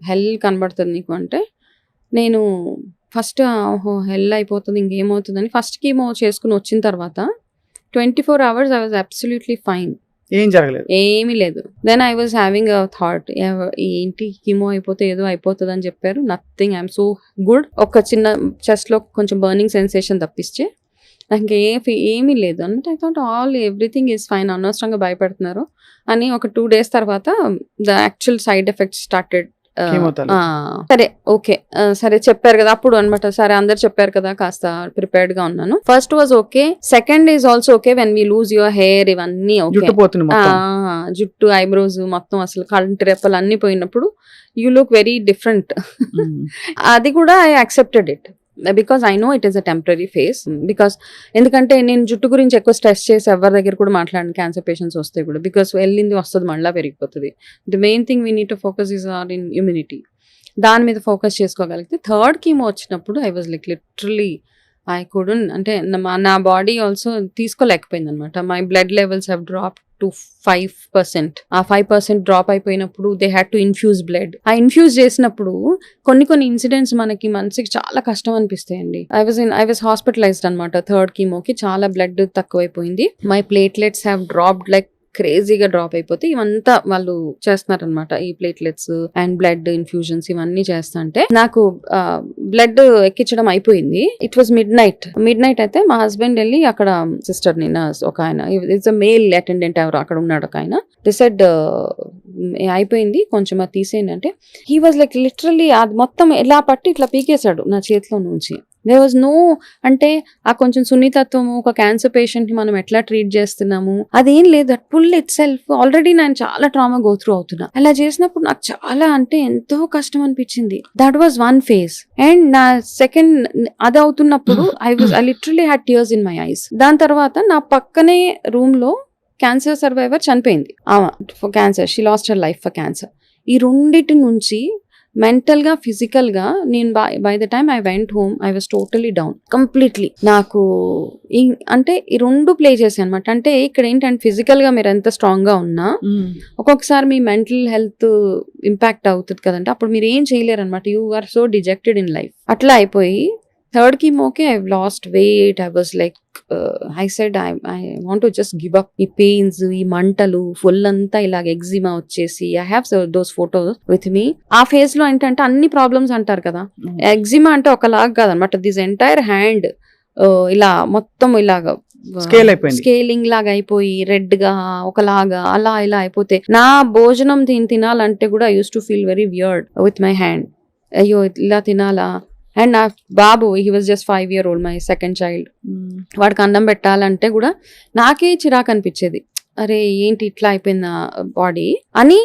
hell కనబడుతుంది నీకు అంటే, నేను ఫస్ట్ హెల్ అయిపోతుంది ఇంకేమవుతుందని ఫస్ట్ కీమో చేసుకుని వచ్చిన తర్వాత 24 hours I was absolutely fine. ఏం జరగలేదు, ఏమీ లేదు. Then I was having a thought, ఏంటి కీమో అయిపోతే ఏదో అయిపోతుంది అని చెప్పారు. Nothing, I'm so good. ఒక చిన్న చెస్ట్లో కొంచెం బర్నింగ్ సెన్సేషన్ తప్పిస్తే నాకు ఏమీ లేదు అన్నట్టు. I thought everything is fine, అనవసరంగా భయపెడుతున్నారు అని. ఒక 2 days తర్వాత the actual side effects started. సరే ఓకే, సరే చెప్పారు కదా అప్పుడు అనమాట. సరే అందరు చెప్పారు కదా, కాస్త ప్రిపేర్డ్ గా ఉన్నాను. First was okay, second is also okay. When we lose your hair ఇవన్నీ ఓకే, జుట్టు ఐబ్రోస్ మొత్తం అసలు కంటి రెప్పలు అన్ని పోయినప్పుడు యూ లుక్ వెరీ డిఫరెంట్. అది కూడా I accepted it because I know it is a temporary face. Because ఎందుకంటే నేను జుట్టు గురించి ఎక్కువ స్ట్రెస్ చేసి ఎవరి దగ్గర కూడా మాట్లాడిన క్యాన్సర్ పేషెంట్స్ వస్తాయి కూడా, బికాస్ వెళ్ళింది వస్తుంది మళ్ళీ పెరిగిపోతుంది. The main thing we need to focus is are in immunity. దాని మీద ఫోకస్ చేసుకోగలిగితే థర్డ్ కీమో వచ్చినప్పుడు I was like literally I couldn't, అంటే నా బాడీ ఆల్సో తీసుకోలేకపోయింది అనమాట. My blood levels have drop to 5%. ఆ 5% డ్రాప్ అయిపోయినప్పుడు they had to infuse blood. ఆ ఇన్ఫ్యూజ్ చేసినప్పుడు కొన్ని ఇన్సిడెంట్స్ మనసుకి చాలా కష్టం అనిపిస్తాయండి. ఐ వాజ్ హాస్పిటలైజ్డ్ అనమాట థర్డ్ కీమోకి. చాలా బ్లడ్ తక్కువైపోయింది. My platelets have dropped like క్రేజీగా డ్రాప్ అయిపోతే ఇవంతా వాళ్ళు చేస్తున్నారనమాట. ఈ ప్లేట్లెట్స్ అండ్ బ్లడ్ ఇన్ఫ్యూజన్స్ ఇవన్నీ చేస్తుంటే నాకు బ్లడ్ ఎక్కించడం అయిపోయింది. ఇట్ వాజ్ మిడ్ నైట్ అయితే మా హస్బెండ్ వెళ్ళి అక్కడ సిస్టర్ ని ఒక ఆయన, ఇట్స్ అ మేల్ అటెండెంట్ ఎవరు అక్కడ ఉన్నాడు ఒక ఆయన, డిసైడ్ అయిపోయింది కొంచెం అది తీసేయండి అంటే, హీ వాజ్ లైక్ లిటరల్లీ అది మొత్తం ఎలా పట్టి ఇట్లా పీకేశాడు నా చేతిలో నుంచి. దేర్ వాజ్ నో, అంటే ఆ కొంచెం సున్నితత్వము, ఒక క్యాన్సర్ పేషెంట్ ని మనం ఎట్లా ట్రీట్ చేస్తున్నాము అదేం లేదు. That pull itself already నేను చాలా ట్రామా గో త్రూ అవుతున్నా. అలా చేసినప్పుడు నాకు చాలా అంటే ఎంతో కష్టం అనిపించింది. That was one phase. And నా సెకండ్ అది అవుతున్నప్పుడు I literally had tears in my eyes. దాని తర్వాత నా పక్కనే రూమ్ లో క్యాన్సర్ సర్వైవర్ చనిపోయింది ఆమె for cancer, she lost her life for cancer. ఈ రెండిటి నుంచి మెంటల్ గా ఫిజికల్ గా నేను by the time I went home I was totally down completely. నాకు అంటే ఈ రెండు ప్లే చేసాయి అనమాట. అంటే ఇక్కడ ఏంటంటే ఫిజికల్ గా మీరు ఎంత స్ట్రాంగ్ గా ఉన్నా ఒక్కొక్కసారి మీ మెంటల్ హెల్త్ ఇంపాక్ట్ అవుతుంది కదంటే, అప్పుడు మీరు ఏం చేయలేరు అనమాట. You are so dejected in life. అట్లా అయిపోయి థర్డ్ కీమోకే I lost weight. I was like I said I want to just give up. ఈ పెయిన్స్, ఈ మంటలు, ఫుల్ అంతా ఇలాగ ఎగ్జిమా వచ్చేసి I have those photos with me. ఆ ఫేజ్ లో ఏంటంటే అన్ని ప్రాబ్లమ్స్ అంటారు కదా, ఎగ్జిమా అంటే ఒకలాగా కాదనమాట. దిస్ ఎంటైర్ హ్యాండ్ ఇలా మొత్తం ఇలాగా స్కేలింగ్ లాగా అయిపోయి రెడ్ గా ఒకలాగా అలా ఇలా అయిపోతే నా భోజనం తినాలంటే కూడా I use to feel very weird with my hand. అయ్యో ఇలా తినాలా. అండ్ నా బాబు, he was just 5 year old, my second child. వాడికి అన్నం పెట్టాలంటే కూడా నాకే చిరాకు అనిపించేది. అరే ఏంటి ఇట్లా అయిపోయింది బాడీ అని.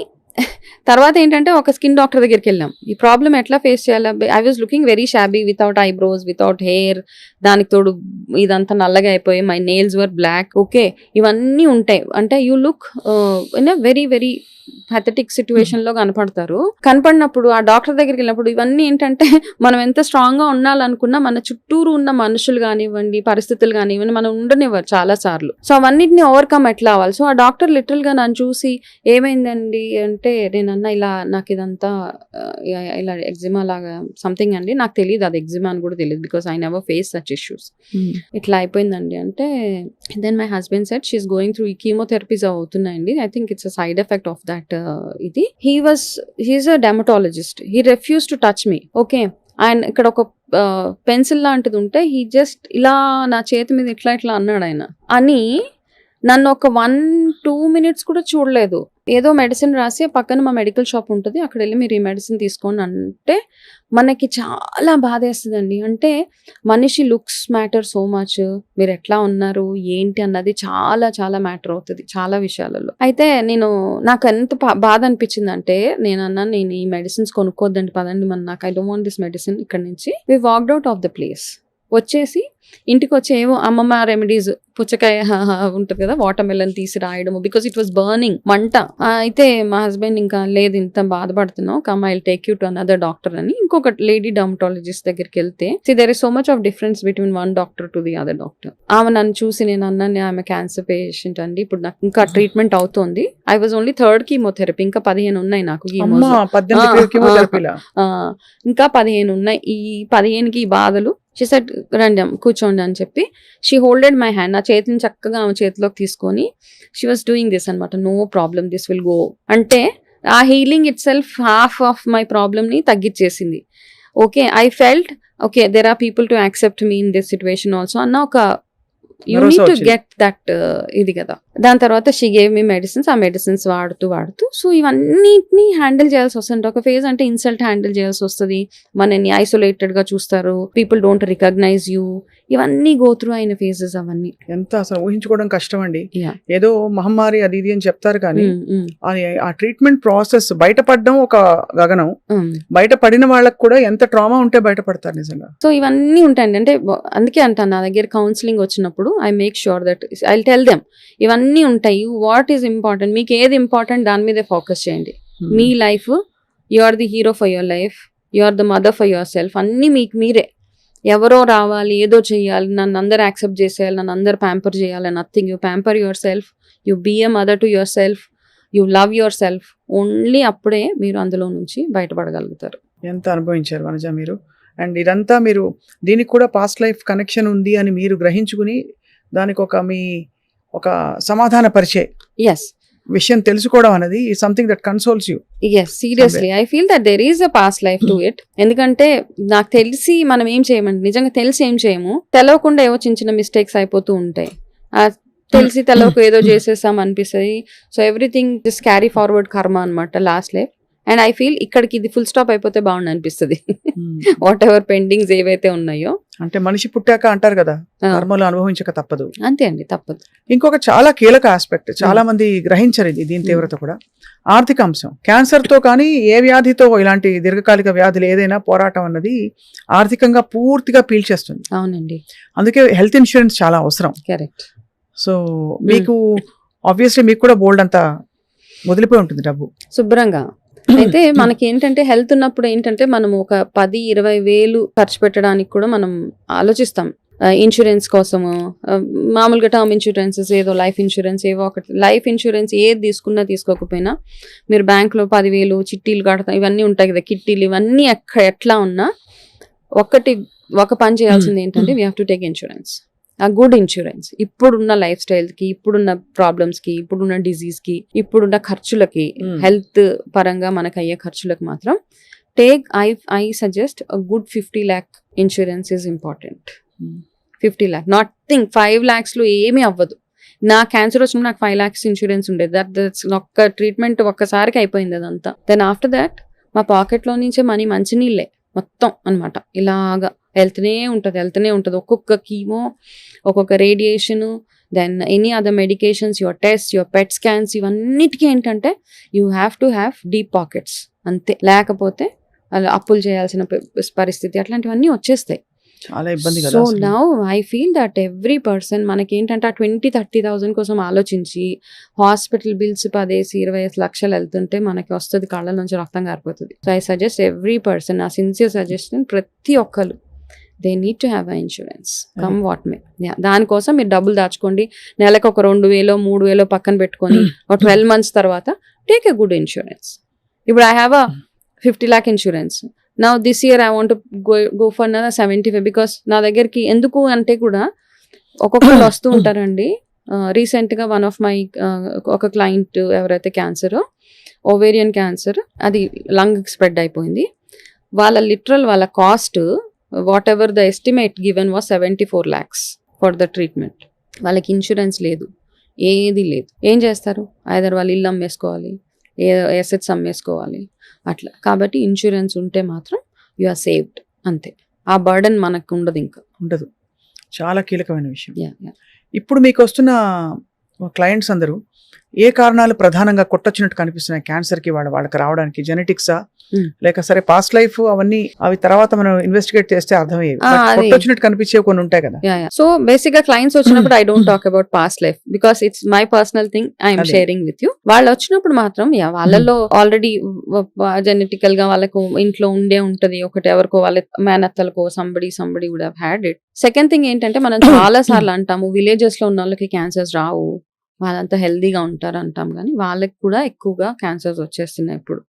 తర్వాత ఏంటంటే ఒక స్కిన్ డాక్టర్ దగ్గరికి వెళ్ళాం. ఈ ప్రాబ్లం ఎట్లా ఫేస్ చేయాలి. I was looking very shabby, without eyebrows, without hair. దానికి తోడు ఇదంతా నల్లగా అయిపోయి my nails were black. Okay, ఇవన్నీ ఉంటాయి. అంటే you look in a very very pathetic situation లో కనపడినప్పుడు ఆ డాక్టర్ దగ్గరికి వెళ్ళినప్పుడు ఇవన్నీ ఏంటంటే మనం ఎంత స్ట్రాంగ్ గా ఉండాలనుకున్నా మన చుట్టూరు ఉన్న మనుషులు కానివ్వండి, పరిస్థితులు కానివ్వండి, మనం ఉండనివ్వరు చాలా సార్లు. సో అవన్నిటిని ఓవర్కమ్ ఎట్లా అవ్వాలి. సో ఆ డాక్టర్ లిటరల్ గా నన్ను చూసి ఏమైందండి అంటే, నేనన్నా ఇలా నాకు ఇదంతా ఇలా ఎగ్జిమా లాగా సంథింగ్ అండి, నాకు తెలియదు అది ఎగ్జిమా అని కూడా తెలియదు, because I never face such issues. ఇట్లా అయిపోయిందండి అంటే, then my husband said she's going through chemotherapies అవుతున్నాయండి, I think it's a side effect of that. ఇది he's a dermatologist, he refuse to touch me. Okay, ఆయన ఇక్కడ ఒక pencil లాంటిది ఉంటే హీ జస్ట్ ఇలా నా చేతి మీద ఇట్లా ఇట్లా అన్నాడు ఆయన. అని నన్ను ఒక 1-2 minutes కూడా చూడలేదు. ఏదో మెడిసిన్ రాసి పక్కన మా మెడికల్ షాప్ ఉంటుంది, అక్కడ వెళ్ళి మీరు ఈ మెడిసిన్ తీసుకోండి అంటే మనకి చాలా బాధేస్తుందండి. అంటే మనిషి లుక్స్ మ్యాటర్ సో మచ్, మీరు ఎట్లా ఉన్నారు ఏంటి అన్నది చాలా చాలా మ్యాటర్ అవుతుంది చాలా విషయాలలో. అయితే నాకు ఎంత బాధ అనిపించింది అంటే, నేను అన్నాను నేను ఈ మెడిసిన్స్ కొనుక్కోద్దండి పదండి, నాకు I don't want this medicine. ఇక్కడ నుంచి we walked out of the place. వచ్చేసి ఇంటికి వచ్చి ఏమో అమ్మమ్మ రెమెడీస్, పుచ్చకాయ ఉంటుంది కదా, వాటర్ మెలన్ తీసి రాయడము, బికాస్ ఇట్ వాస్ బర్నింగ్, మంట. అయితే మా హస్బెండ్ ఇంకా లేదు ఇంత బాధపడుతున్నావు, come I will take you to another doctor అని ఇంకొక లేడీ డర్మటాలజిస్ట్ దగ్గరికి వెళ్తే, there is so much of difference between one doctor to the other doctor. ఆమె నన్ను చూసి, నేను అన్నాను ఆమె క్యాన్సర్ పేషెంట్ అండి, ఇప్పుడు నాకు ఇంకా ట్రీట్మెంట్ అవుతోంది, I was only 3rd chemotherapy, ఇంకా 15 ఉన్నాయి నాకు ఇంకా 15 ఉన్నాయి. ఈ 15కి బాధలు. షీ సెడ్ రండి కూర్చోండి అని చెప్పి షీ హోల్డెడ్ మై హ్యాండ్. నా చేతిని చక్కగా ఆమె చేతిలోకి తీసుకొని షీ వాస్ డూయింగ్ దిస్ అనమాట. No problem, this will go అంటే ఆ healing itself half of my ప్రాబ్లమ్ని తగ్గించేసింది. Okay, I felt okay there are people to accept me in this situation also అన్న ఒక you need to get that ఇది కదా. దాని తర్వాత షీ గేవ్ మీ మెడిసిన్స్. ఆ మెడిసిన్స్ వాడుతూ సో ఇవన్నిటిని హ్యాండిల్ చేయాల్సి వస్తుంది. ఒక ఫేజ్ అంటే ఇన్సల్ట్ హ్యాండిల్ చేయాల్సి వస్తుంది, మనని ఐసోలేటెడ్ గా చూస్తారు, పీపుల్ డోంట్ రికగ్నైజ్ యూ, ఇవన్నీ గో త్రూ అయిన ఫేజెస్. అవన్నీ ఎంత అసలు ఊహించుకోవడం కష్టం అండి. ఏదో మహమ్మారి అది ఇది అని చెప్తారు కానీ ఆ ట్రీట్మెంట్ ప్రాసెస్ బయటపడడం ఒక గగనం. బయటపడిన వాళ్ళకి కూడా ఎంత ట్రామా ఉంటే బయటపడతారు నిజంగా. సో ఇవన్నీ ఉంటాయండి. అంటే అందుకే అంటాను, నా దగ్గర కౌన్సిలింగ్ వచ్చినప్పుడు I make sure that I tell them ఇవన్నీ ఉంటాయి, వాట్ ఈస్ ఇంపార్టెంట్, మీకు ఏది ఇంపార్టెంట్ దాని మీదే ఫోకస్ చేయండి. మీ life, you are the hero for your life, you are the mother for yourself. అన్నీ మీకు మీరే. ఎవరో రావాలి, ఏదో చెయ్యాలి, నన్ను అందరు యాక్సెప్ట్ చేసేయాలి, నన్ను అందరు ప్యాంపర్ చేయాలి, nothing. You pamper yourself, you be a mother to yourself, you love yourself. Only అప్పుడే మీరు అందులో నుంచి బయటపడగలుగుతారు. ఎంత అనుభవించారు వనజ మీరు. అండ్ ఇదంతా మీరు దీనికి కూడా పాస్ట్ లైఫ్ కనెక్షన్ ఉంది అని మీరు గ్రహించుకుని దానికి ఒక సమాధాన పరిచయ విషయం తెలుసుకోవడం అనేది something that consoles you. Yes, seriously I feel that there is a past life to it. ఎందుకంటే నాకు తెలిసి మనం ఏం చేయమండి, నిజంగా తెలిసి ఏం చేయము, తెలవకుండా ఏవో చిన్న చిన్న మిస్టేక్స్ అయిపోతూ ఉంటాయి. తెలిసి తెలవకు ఏదో చేసేసాం అనిపిస్తుంది. So everything just carry forward కర్మ అనమాట last life. And I feel ఇక్కడికి ఇది ఫుల్ స్టాప్ అయిపోతే బాగుండు అనిపిస్తుంది. వాట్ ఎవర్ పెండింగ్స్ ఏవైతే ఉన్నాయో, అంటే మనిషి పుట్టాక అంటారు కదా, కర్మలు అనుభవించక తప్పదు. అంతే అండి, తప్పదు. ఇంకొక చాలా కీలక ఆస్పెక్ట్, చాలా మంది గ్రహించరు దీని తీవ్రత కూడా, ఆర్థిక అంశం. క్యాన్సర్ తో కానీ ఏ వ్యాధితో, ఇలాంటి దీర్ఘకాలిక వ్యాధులు ఏదైనా పోరాటం అన్నది ఆర్థికంగా పూర్తిగా పీల్చేస్తుంది. అవునండి, అందుకే హెల్త్ ఇన్సూరెన్స్ చాలా అవసరం. కరెక్ట్. సో మీకు ఆబ్వియస్లీ మీకు కూడా బోల్డ్ అంతా వదిలిపోయి ఉంటుంది డబ్బు. శుభ్రంగా. అయితే మనకి ఏంటంటే హెల్త్ ఉన్నప్పుడు ఏంటంటే మనం ఒక 10-20 వేలు ఖర్చు పెట్టడానికి కూడా మనం ఆలోచిస్తాం. ఇన్సూరెన్స్ కోసము, మామూలుగా టర్మ్ ఇన్సూరెన్సెస్, ఏదో లైఫ్ ఇన్సూరెన్స్, ఏవో ఒకటి. లైఫ్ ఇన్సూరెన్స్ ఏది తీసుకున్నా తీసుకోకపోయినా మీరు బ్యాంక్లో 10,000 చిట్టీలు కడతాం, ఇవన్నీ ఉంటాయి కదా, కిట్టీలు, ఇవన్నీ ఎట్లా ఉన్నా ఒక పని చేయాల్సింది ఏంటంటే we have to take insurance, ఆ గుడ్ ఇన్సూరెన్స్. ఇప్పుడున్న లైఫ్ స్టైల్కి, ఇప్పుడున్న ప్రాబ్లమ్స్కి, ఇప్పుడున్న డిజీజ్కి, ఇప్పుడున్న ఖర్చులకి, హెల్త్ పరంగా మనకు అయ్యే ఖర్చులకు మాత్రం I suggest a good 50 lakh insurance is important. 50 lakh, nothing 5 lakhsలో ఏమీ అవ్వదు. నా క్యాన్సర్ వచ్చినప్పుడు నాకు 5 lakhs ఇన్సూరెన్స్ ఉండేది. దట్స్ ఒక్క ట్రీట్మెంట్ ఒక్కసారికి అయిపోయింది అదంతా. దెన్ ఆఫ్టర్ దాట్ మా పాకెట్లో నుంచే మనీ మంచినీళ్ళే మొత్తం అనమాట. ఇలాగా వెళ్తూనే ఉంటుంది. ఒక్కొక్క కీమో, ఒక్కొక్క radiation, then any other medications, your test, your PET scans, ఇవన్నిటికీ ఏంటంటే you have to have deep pockets అంతే. లేకపోతే అలా అప్పులు చేయాల్సిన పరిస్థితి, అట్లాంటివన్నీ వచ్చేస్తాయి. చాలా ఇబ్బంది కదా. So now I feel that every person మనకి ఏంటంటే ఆ 20,000-30,000 కోసం ఆలోచించి హాస్పిటల్ బిల్స్ 10-20 లక్షలు వెళ్తుంటే మనకి వస్తుంది, కళ్ళ నుంచి రక్తం కారిపోతుంది. So I suggest every person, నా సిన్సియర్ సజెషన్, ప్రతి ఒక్కరు they need to have a insurance come what may. దానికోసం మీరు డబ్బులు దాచుకోండి, నెలకు ఒక 2,000-3,000 పక్కన పెట్టుకొని ఒక 12 months తర్వాత టేక్ ఎ గుడ్ ఇన్సూరెన్స్. ఇప్పుడు I have a 50 lakh insurance. Now this year I want to go for another 75, because నా దగ్గరికి ఎందుకు అంటే కూడా ఒక్కొక్కరు వస్తూ ఉంటారండి. రీసెంట్గా వన్ ఆఫ్ మై ఒక క్లయింట్ ఎవరైతే క్యాన్సర్, ఓవేరియన్ క్యాన్సర్, అది లంగ్ స్ప్రెడ్ అయిపోయింది. వాళ్ళ cost what ever the estimate given was 74 lakhs for the treatment. వాళ్ళకి ఇన్సూరెన్స్ లేదు, ఏది లేదు. ఏం చేస్తారు? ఐదర్ వాళ్ళు ఇల్లు అమ్మేసుకోవాలి, ఎసెట్స్ అమ్మేసుకోవాలి, అట్లా. కాబట్టి ఇన్సూరెన్స్ ఉంటే మాత్రం యు ఆర్ సేవ్డ్ అంతే. ఆ బర్డన్ మనకు ఉండదు. చాలా కీలకమైన విషయం. ఇప్పుడు మీకు వస్తున్న క్లయింట్స్ అందరూ ఏ కారణాలు ప్రధానంగా కొట్టొచ్చినట్టు కనిపిస్తున్నాయి క్యాన్సర్కి? వాళ్ళకి రావడానికి జెనెటిక్సా, లేక సరే పాస్ట్ లైఫ్, అవి తర్వాత మనం ఇన్వెస్టిగేట్ చేస్తే అర్థమయ్యేవి. కొట్టొచ్చినట్టు కనిపించేవి కొన్ని ఉంటాయి కదా. సో బేసిక్ గా క్లయింట్స్ వచ్చినప్పుడు I don't talk about past life, because it's my personal thing, I'm sharing with you. వాళ్ళు వచ్చినప్పుడు మాత్రం వాళ్ళలో ఆల్రెడీ జెనెటికల్ గా వాళ్ళకు ఇంట్లో ఉంటది ఒకటి, ఎవరికో వాళ్ళ మేనత్తలకో somebody would have had it. Second thing ఏంటంటే మనం చాలా సార్లు అంటాము విలేజెస్ లో ఉన్న వాళ్ళకి క్యాన్సర్స్ రావు, వాళ్ళంతా హెల్దీగా ఉంటారు అంటాం, కానీ వాళ్ళకి కూడా ఎక్కువగా క్యాన్సర్స్ వచ్చేస్తున్నాయి ఇప్పుడు.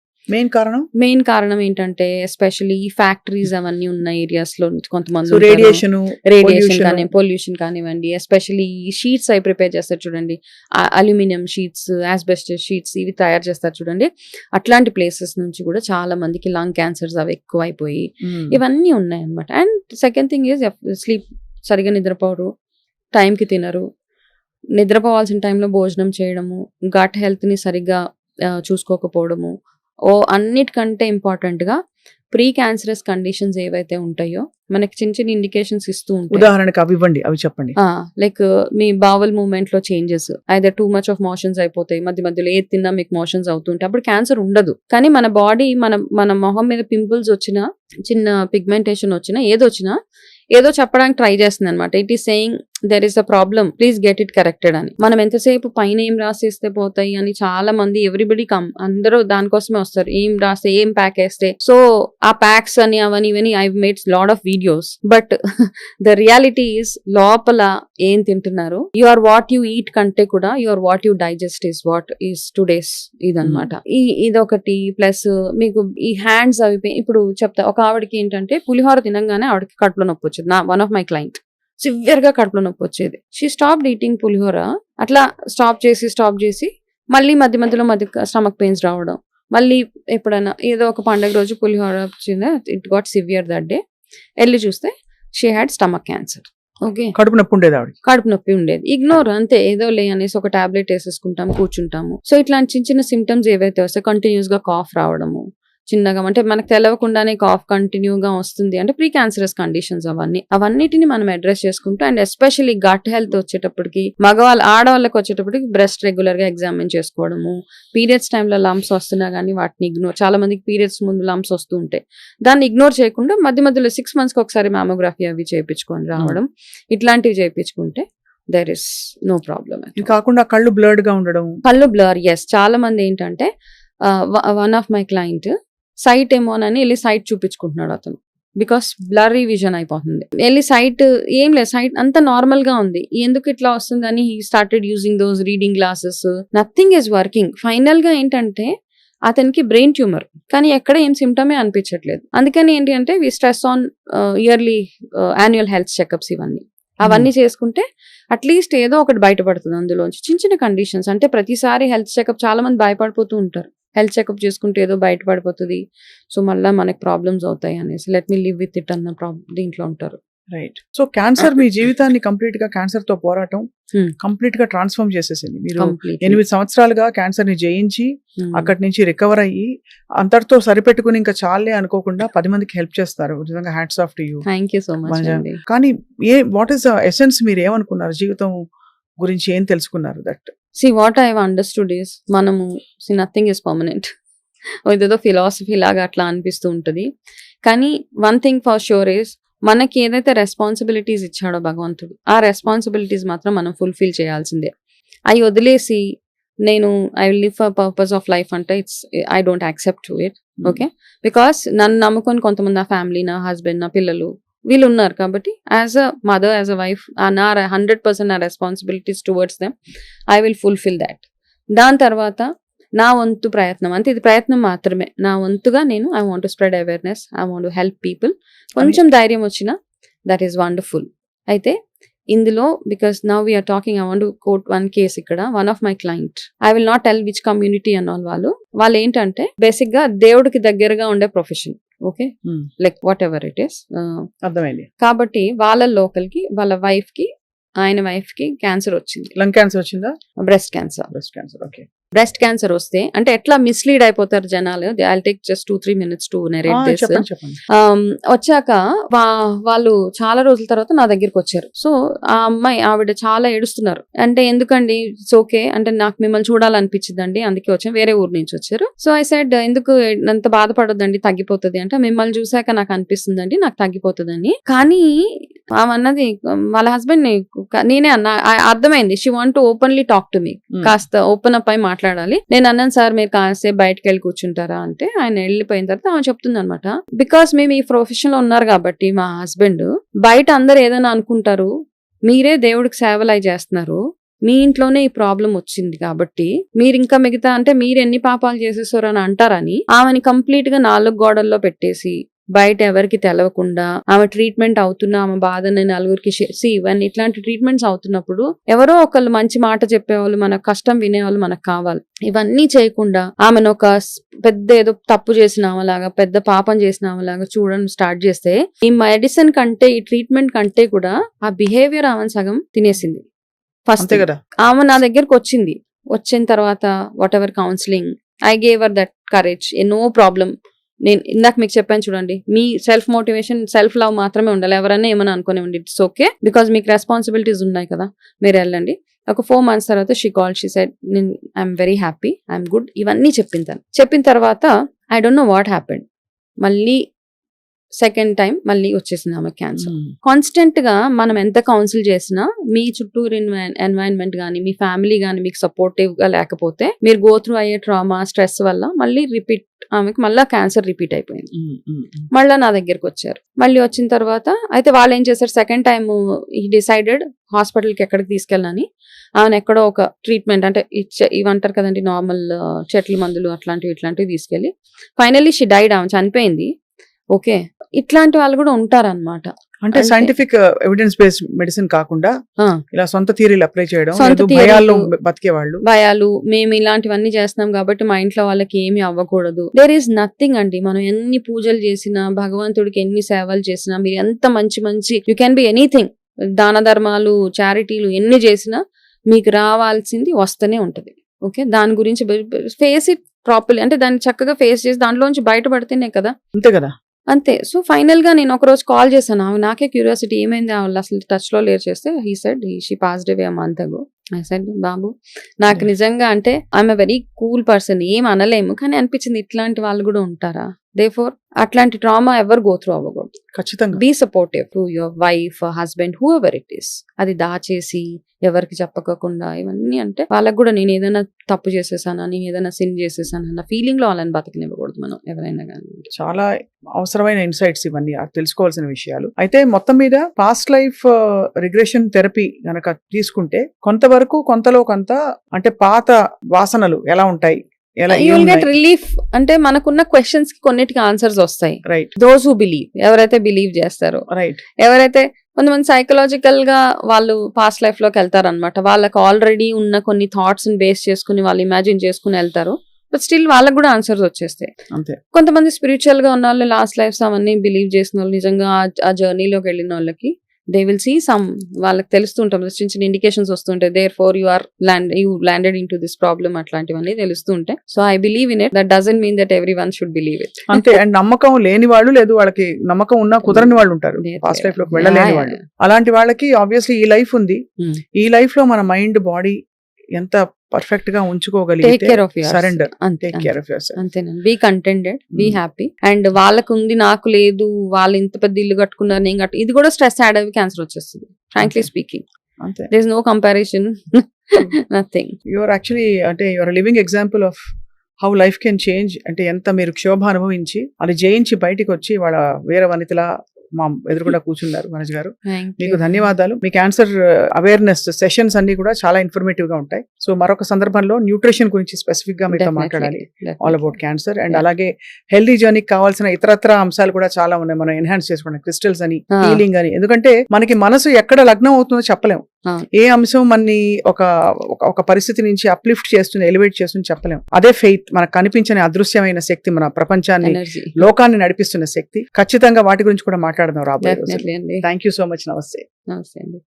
మెయిన్ కారణం ఏంటంటే ఎస్పెషల్లీ ఫ్యాక్టరీస్ అవన్నీ ఉన్న ఏరియాస్ లో కొంతమంది రేడియేషన్ కానీ, పొల్యూషన్ కానివ్వండి, ఎస్పెషల్లీ షీట్స్ అవి ప్రిపేర్ చేస్తారు చూడండి, అల్యూమినియం షీట్స్, ఆస్బెస్టస్ షీట్స్, ఇవి తయారు చేస్తారు చూడండి. అట్లాంటి ప్లేసెస్ నుంచి కూడా చాలా మందికి లంగ్ క్యాన్సర్స్ అవి ఎక్కువ అయిపోయి ఇవన్నీ ఉన్నాయి అనమాట. And second thing is sleep, సరిగా నిద్రపోరు, టైంకి తినరు, నిద్రపోవాల్సిన టైంలో భోజనం చేయడము, గట్ హెల్త్ని సరిగ్గా చూసుకోకపోవడము, అన్నిటికంటే ఇంపార్టెంట్గా ప్రీ క్యాన్సరస్ కండిషన్స్ ఏవైతే ఉంటాయో మనకి చిన్న ఇండికేషన్స్ ఇస్తూ ఉంటాయి. ఉదాహరణకు అవి ఇవ్వండి, అవి చెప్పండి. లైక్ మీ బావల్ మూవ్మెంట్ లో changes, either too much of motions అయిపోతాయి, మధ్యలో ఏది తిన్నా మీకు మోషన్స్ అవుతుంటాయి, అప్పుడు క్యాన్సర్ ఉండదు. కానీ మన బాడీ, మన మొహం మీద పింపుల్స్ వచ్చినా, చిన్న పిగ్మెంటేషన్ వచ్చినా, ఏదో చెప్పడానికి ట్రై చేస్తుంది అనమాట. It is saying there is a problem, please get it corrected అని. మనం ఎంతసేపు పైన ఏం రాసేస్తే పోతాయి అని చాలా మంది, ఎవ్రీబడి అందరూ దానికోసమే వస్తారు, ఏం రాస్తే, ఏం ప్యాక్ వేస్తే. సో ఆ ప్యాక్స్ అని అవని ఇవని I made lot of videos, but the reality is లోపల ఏం తింటున్నారు, you are what you eat కంటే కూడా you are what you digest is what is today's ఇదనమాట. ఇదొకటి. ప్లస్ మీకు ఈ హ్యాండ్స్ అవి, ఇప్పుడు చెప్తా, ఒక ఆవిడకి ఏంటంటే పులిహోర తినంగానే ఆవిడకి కడుపులో నొప్పి వచ్చేది. One of my client severe గా కడుపులో నొప్పి వచ్చేది. షీ స్టాప్డ్ ఈటింగ్ పులిహోర. అట్లా స్టాప్ చేసి మళ్ళీ మధ్యలో స్టమక్ పెయిన్స్ రావడం, మళ్ళీ ఎప్పుడైనా ఏదో ఒక పండుగ రోజు పులిహోర వచ్చిందా, it got severe that day. వెళ్ళి చూస్తే she had stomach cancer. Okay, కడుపు నొప్పి ఉండేది. ఇగ్నోర్ అంతే, ఏదో లే అనేసి ఒక టాబ్లెట్ వేసేసుకుంటాం, కూర్చుంటాము. సో ఇట్లాంటి చిన్న సిమ్టమ్స్ ఏవైతే వస్తాయి, కంటిన్యూస్ గా కాఫ్ రావడము, చిన్నగా, అంటే మనకు తెలవకుండానే కాఫ్ కంటిన్యూగా వస్తుంది అంటే ప్రీ క్యాన్సరస్ కండిషన్స్ అవన్నిటిని మనం అడ్రస్ చేసుకుంటూ, అండ్ ఎస్పెషల్లీ గట్ హెల్త్ వచ్చేటప్పటికి, ఆడవాళ్ళకి వచ్చేటప్పటికి బ్రెస్ట్ రెగ్యులర్ గా ఎగ్జామిన్ చేసుకోవడము, పీరియడ్స్ టైంలో లంప్స్ వస్తున్నా కానీ వాటిని ఇగ్నోర్, చాలా మందికి పీరియడ్స్ ముందు లంప్స్ వస్తూ ఉంటాయి, దాన్ని ఇగ్నోర్ చేయకుండా మధ్యలో 6 months ఒకసారి మ్యామోగ్రఫీ అవి చేయించుకొని రావడం, ఇట్లాంటివి చేయించుకుంటే దెర్ ఇస్ నో ప్రాబ్లమ్. ఇది కాకుండా కళ్ళు బ్లర్డ్ గా ఉండడం, కళ్ళు బ్లర్, ఎస్. చాలా మంది ఏంటంటే one of my client site ఏమోనని వెళ్ళి సైట్ చూపించుకుంటున్నాడు అతను, బికాస్ బ్లర్రీ విజన్ అయిపోతుంది. వెళ్ళి సైట్ ఏం లేదు, సైట్ అంతా నార్మల్ గా ఉంది, ఎందుకు ఇట్లా వస్తుందని he started using those reading glasses. Nothing is working. Final గా ఏంటంటే అతనికి బ్రెయిన్ ట్యూమర్, కానీ ఎక్కడ ఏం సిమ్టమే అనిపించట్లేదు. అందుకని ఏంటి అంటే we stress on yearly annual health checkups, అవన్నీ చేసుకుంటే అట్లీస్ట్ ఏదో ఒకటి బయటపడుతుంది అందులోంచి. చిన్న చిన్న కండిషన్స్ అంటే ప్రతిసారి హెల్త్ చెకప్ చాలా మంది భయపడిపోతూ ఉంటారు, హెల్త్ చెకప్ చేసుకుంటే ఏదో బయటపడిపోతుంది, సో మళ్ళీ మనకి ప్రాబ్లమ్స్ అవుతాయి అనేసి let me live with it అన్న దీంట్లో ఉంటారు. రైట్. సో క్యాన్సర్ మీ జీవితాన్ని కంప్లీట్ గా, క్యాన్సర్ తో పోరాటం కంప్లీట్ గా ట్రాన్స్ఫార్మ్ చేసేసింది. మీరు 8 సంవత్సరాలుగా క్యాన్సర్ ని జయించి అక్కడి నుంచి రికవర్ అయ్యి అంతటితో సరిపెట్టుకుని ఇంకా చాలే అనుకోకుండా 10 మందికి హెల్ప్ చేస్తారు. నిజంగా hats off to you. Thank you so much. కానీ వాట్ ఈస్ ద ఎసెన్స్, మీరు ఏమనుకున్నారు జీవితం గురించి, ఏం తెలుసుకున్నారు? That what I have understood is మనము నథింగ్ ఇస్ పర్మనెంట్. ఇదేదో ఫిలాసఫీ లాగా అట్లా అనిపిస్తూ ఉంటుంది, కానీ one thing for sure is మనకి ఏదైతే రెస్పాన్సిబిలిటీస్ ఇచ్చాడో భగవంతుడు, ఆ రెస్పాన్సిబిలిటీస్ మాత్రం మనం ఫుల్ఫిల్ చేయాల్సిందే. అవి వదిలేసి నేను I will live for purpose of life అంటే I don't accept to it. Okay, because నన్ను నమ్ముకొని కొంతమంది, నా ఫ్యామిలీ, నా హస్బెండ్, నా పిల్లలు వీళ్ళు ఉన్నారు కాబట్టి as a mother, as a wife, నా 100% నా responsibilities towards them I will fulfil that. దాని తర్వాత నా వంతు ప్రయత్నం, అంటే ఇది ప్రయత్నం మాత్రమే, నా వంతుగా నేను I want to spread awareness, I want to help people. కొంచెం ధైర్యం వచ్చినా దట్ ఈస్ వండర్ఫుల్. అయితే ఇందులో because now we're talking, I want to quote one case. ఇక్కడ one of my client, I will not tell which community అన్న వాళ్ళు ఏంటంటే basic గా దేవుడికి దగ్గరగా ఉండే profession. Okay, like whatever it is, అర్థమైంది. కాబట్టి వాళ్ళ లోకల్కి, వాళ్ళ వైఫ్ కి, ఆయన వైఫ్ కి క్యాన్సర్ వచ్చింది. లంగ్ క్యాన్సర్ వచ్చిందా? Breast cancer. Okay. Breast cancer వస్తే అంటే ఎట్లా మిస్లీడ్ అయిపోతారు జనాలు. I take just 2-3 minutes to narrate this. వచ్చాక వాళ్ళు చాలా రోజుల తర్వాత నా దగ్గరికి వచ్చారు. సో ఆ అమ్మాయి, ఆవిడ చాలా ఏడుస్తున్నారు. అంటే ఎందుకండి, ఇట్స్ ఓకే అంటే నాకు మిమ్మల్ని చూడాలనిపించిందండి, అందుకే వచ్చాను, వేరే ఊరు నుంచి వచ్చారు. సో ఐ సెడ్ ఎందుకు అంత బాధపడొద్దండి, తగ్గిపోతుంది అంటే, మిమ్మల్ని చూసాక నాకు అనిపిస్తుందండి నాకు తగ్గిపోతుందని. కానీ ఆమె అన్నది వాళ్ళ హస్బెండ్ ని, నేనే అన్నా, అర్థమైంది she want to openly talk to me, కాస్త ఓపెన్ అప్ అయి మాట్లాడాలి. నేను అన్నాను సార్ మీరు కాసేపు బయటకు వెళ్ళి కూర్చుంటారా అంటే, ఆయన వెళ్ళిపోయిన తర్వాత ఆమె చెప్తుంది అనమాట, బికాస్ మేము ఈ ప్రొఫెషన్ లో ఉన్నారు కాబట్టి మా హస్బెండ్, బయట అందరు ఏదైనా అనుకుంటారు, మీరే దేవుడికి సేవలు అయి చేస్తున్నారు, మీ ఇంట్లోనే ఈ ప్రాబ్లం వచ్చింది కాబట్టి మీరు ఇంకా మిగతా అంటే మీరు ఎన్ని పాపాలు చేసేసారు అని అంటారని ఆమెని కంప్లీట్ గా 4 గోడల్లో పెట్టేసి బయట ఎవరికి తెలవకుండా ఆమె ట్రీట్మెంట్ అవుతున్నా ఆమె బాధని నలుగురికి ఇవన్నీ ఇట్లాంటి ట్రీట్మెంట్స్ అవుతున్నప్పుడు ఎవరో ఒకళ్ళు మంచి మాట చెప్పేవాళ్ళు, మన కష్టం వినేవాళ్ళు మనకు కావాలి. ఇవన్నీ చేయకుండా ఆమెను ఒక పెద్ద ఏదో తప్పు చేసిన ఆమెలాగా, పెద్ద పాపం చేసిన ఆమెలాగా చూడడం స్టార్ట్ చేస్తే, ఈ మెడిసిన్ కంటే, ఈ ట్రీట్మెంట్ కంటే కూడా ఆ బిహేవియర్ ఆమెను సగం తినేసింది. ఫస్ట్ ఆమె నా దగ్గరకు వచ్చింది, వచ్చిన తర్వాత whatever counselling I gave her that courage, no problem. నేను ఇందాక మీకు చెప్పాను చూడండి, మీ సెల్ఫ్ మోటివేషన్, సెల్ఫ్ లవ్ మాత్రమే ఉండాలి. ఎవరైనా ఏమైనా అనుకునేవ్వండి, ఇట్స్ ఓకే, బికాస్ మీకు రెస్పాన్సిబిలిటీస్ ఉన్నాయి కదా, మీరు వెళ్ళండి. ఒక 4 months తర్వాత she call, she said I'm very happy, I'm good, ఇవన్నీ చెప్పిన తర్వాత I don't know what happened, మళ్ళీ సెకండ్ టైం మళ్ళీ వచ్చేసింది ఆమె క్యాన్సర్. కాన్స్టెంట్ గా మనం ఎంత కౌన్సిల్ చేసినా మీ చుట్టూరు ఎన్వైరన్మెంట్ గానీ, మీ ఫ్యామిలీ గానీ మీకు సపోర్టివ్ గా లేకపోతే, మీరు గో త్రూ అయ్యే ట్రామా, స్ట్రెస్ వల్ల మళ్ళీ రిపీట్, ఆమెకి మళ్ళీ క్యాన్సర్ రిపీట్ అయిపోయింది. మళ్ళీ నా దగ్గరకు వచ్చారు. మళ్ళీ వచ్చిన తర్వాత అయితే వాళ్ళు ఏం చేశారు, సెకండ్ టైం ఈ డిసైడెడ్ హాస్పిటల్కి ఎక్కడికి తీసుకెళ్ళని, ఆమెను ఎక్కడో ఒక ట్రీట్మెంట్ అంటే ఇవంటారు కదండి నార్మల్ చెట్ల మందులు ఇట్లాంటివి తీసుకెళ్ళి ఫైనల్లీ షీ డైడ్, ఆమె చనిపోయింది. ఓకే, ఇట్లాంటి వాళ్ళు కూడా ఉంటారన్నమాట. అంటే సైంటిఫిక్ ఎవిడెన్స్ బేస్డ్ మెడిసిన్ కాకుండా ఇలా సొంత థియరీలు అప్లై చేయడం, భయాలు, మేము ఇలాంటివన్నీ చేస్తున్నాం కాబట్టి మా ఇంట్లో వాళ్ళకి ఏమి అవ్వకూడదు. దేర్ ఈస్ నథింగ్ అండి. మనం ఎన్ని పూజలు చేసినా, భగవంతుడికి ఎన్ని సేవలు చేసినా, మీరు ఎంత మంచి యూ క్యాన్ బి ఎనీథింగ్, దాన ధర్మాలు, చారిటీలు ఎన్ని చేసినా మీకు రావాల్సింది వస్తూనే ఉంటది. ఓకే, దాని గురించి ఫేస్ ఇట్ ప్రాపర్లీ, అంటే దాన్ని చక్కగా ఫేస్ చేసి దాంట్లోంచి బయటపడితేనే కదా. అంతే కదా, అంతే. సో ఫైనల్ గా నేను ఒక రోజు కాల్ చేశాను, నాకే క్యూరియాసిటీ ఏమైంది, వాళ్ళు అసలు టచ్ లో లేరు చేస్తే, he said she passed away a month అగో. ఐ సెడ్ బాబు, నాకు నిజంగా అంటే I'm a very cool person, ఏం అనలేము, కానీ అనిపించింది ఇట్లాంటి వాళ్ళు కూడా ఉంటారా, దేర్ఫోర్ అట్లాంటి ట్రామా ఎవరు గో త్రూ అవ్వకూడదు. ఖచ్చితంగా. Be supportive to your wife, husband, whoever it is. అది దాచేసి ఎవరికి చెప్పకోకుండా ఇవన్నీ అంటే వాళ్ళకి కూడా నేను ఏదైనా తప్పు చేసేసానా, నేను ఏదైనా సిన్ చేసేసానా అన్న ఫీలింగ్ లో వాళ్ళని బతకనివ్వకూడదు మనం ఎవరైనా కానీ. చాలా అవసరమైన ఇన్సైట్స్ ఇవన్నీ తెలుసుకోవాల్సిన విషయాలు. అయితే మొత్తం మీద పాస్ట్ లైఫ్ రిగ్రెషన్ థెరపీ గనక తీసుకుంటే కొంతవరకు కొంతలో కొంత అంటే పాత వాసనలు ఎలా ఉంటాయి, ఎలా యూ విల్ గెట్ రిలీఫ్. అంటే మనకున్న క్వశ్చన్స్ కి కొన్నిటికి ఆన్సర్స్ వస్తాయి. రైట్ దోస్ హూ బిలీవ్, ఎవరైతే బిలీవ్ చేస్తారో, రైట్ ఎవరైతే కొంతమంది సైకలాజికల్ గా వాళ్ళు పాస్ట్ లైఫ్ లోకి వెళ్తారనమాట. వాళ్ళకి ఆల్రెడీ ఉన్న కొన్ని థాట్స్ ని బేస్ చేసుకుని వాళ్ళు ఇమాజిన్ చేసుకుని వెళ్తారు. బట్ స్టిల్ వాళ్ళకి కూడా ఆన్సర్స్ వచ్చేస్తాయి. అంతే. కొంతమంది స్పిరిచువల్ గా ఉన్న వాళ్ళు, లాస్ట్ లైఫ్స్ అవన్నీ బిలీవ్ చేసిన వాళ్ళు, నిజంగా ఆ జర్నీలోకి వెళ్ళిన వాళ్ళకి దే విల్ సీ సమ్, వాళ్ళకి తెలుస్తుంటాం చిన్న చిన్న ఇండికేషన్స్ వస్తుంటాయి. Therefore you landed into this problem, అట్లాంటివన్నీ తెలుస్తూ ఉంటాయి. So I believe in it. That doesn't mean that everyone should believe it. అంతే. అండ్ నమ్మకం లేని వాళ్ళు, లేదు వాళ్ళకి నమ్మకం ఉన్నా కుదరని వాళ్ళు ఉంటారు, పాస్ట్ లైఫ్ లోకి వెళ్ళలేని వాళ్ళు. అలాంటి వాళ్ళకి ఆబ్వియస్లీ ఈ లైఫ్ ఉంది. ఈ లైఫ్ లో మన మైండ్, బాడీ ఎంత పర్ఫెక్ట్ గా ఉంచుకోగలిగితే surrender, take care of yourself. అంతేనండి. Be contented, be happy. And వాళ్ళకు ఉంది నాకు లేదు, వాళ్ళు ఇంత పెద్ద ఇల్లు కట్టుకున్నారు నేను కట్టు, ఇది కూడా స్ట్రెస్ యాడ్ అయ్యి క్యాన్సర్ వచ్చేస్తుంది. ఫ్రాంక్లీ స్పీకింగ్, అంతే. There is no comparison, nothing. Your actually అంటే your living example of how life can change. అంటే ఎంత మీరు క్షోభ అనుభవించి అది జయించి బయటికి వచ్చి వాళ్ళ వేరే వనితలా మా ఎదురుగుండా కూర్చున్నారు. మనోజ్ గారు, మీకు ధన్యవాదాలు. మీ క్యాన్సర్ అవేర్నెస్ సెషన్స్ అన్ని కూడా చాలా ఇన్ఫర్మేటివ్ గా ఉంటాయి. సో మరొక సందర్భంలో న్యూట్రిషన్ గురించి స్పెసిఫిక్ గా మీతో మాట్లాడాలి, ఆల్ అబౌట్ క్యాన్సర్. అండ్ అలాగే హెల్దీ జర్నీకి కావాల్సిన ఇతరత్ర అంశాలు కూడా చాలా ఉన్నాయి. మనం ఎన్హాన్స్ చేసుకోవడం, క్రిస్టల్స్ అని, హీలింగ్ అని. ఎందుకంటే మనకి మనసు ఎక్కడ లగ్నం అవుతుందో చెప్పలేం. ఏ అంశం మనని ఒక పరిస్థితి నుంచి అప్లిఫ్ట్ చేస్తుంది, ఎలివేట్ చేస్తుంది చెప్పలేం. అదే ఫెయిత్, మనకు కనిపించని అదృశ్యమైన శక్తి, మన ప్రపంచాన్ని, లోకాన్ని నడిపిస్తున్న శక్తి. ఖచ్చితంగా వాటి గురించి కూడా మాట్లాడదాం రాబోయే రోజుల్లో. Thank you so much. నమస్తే. నమస్తే అండి.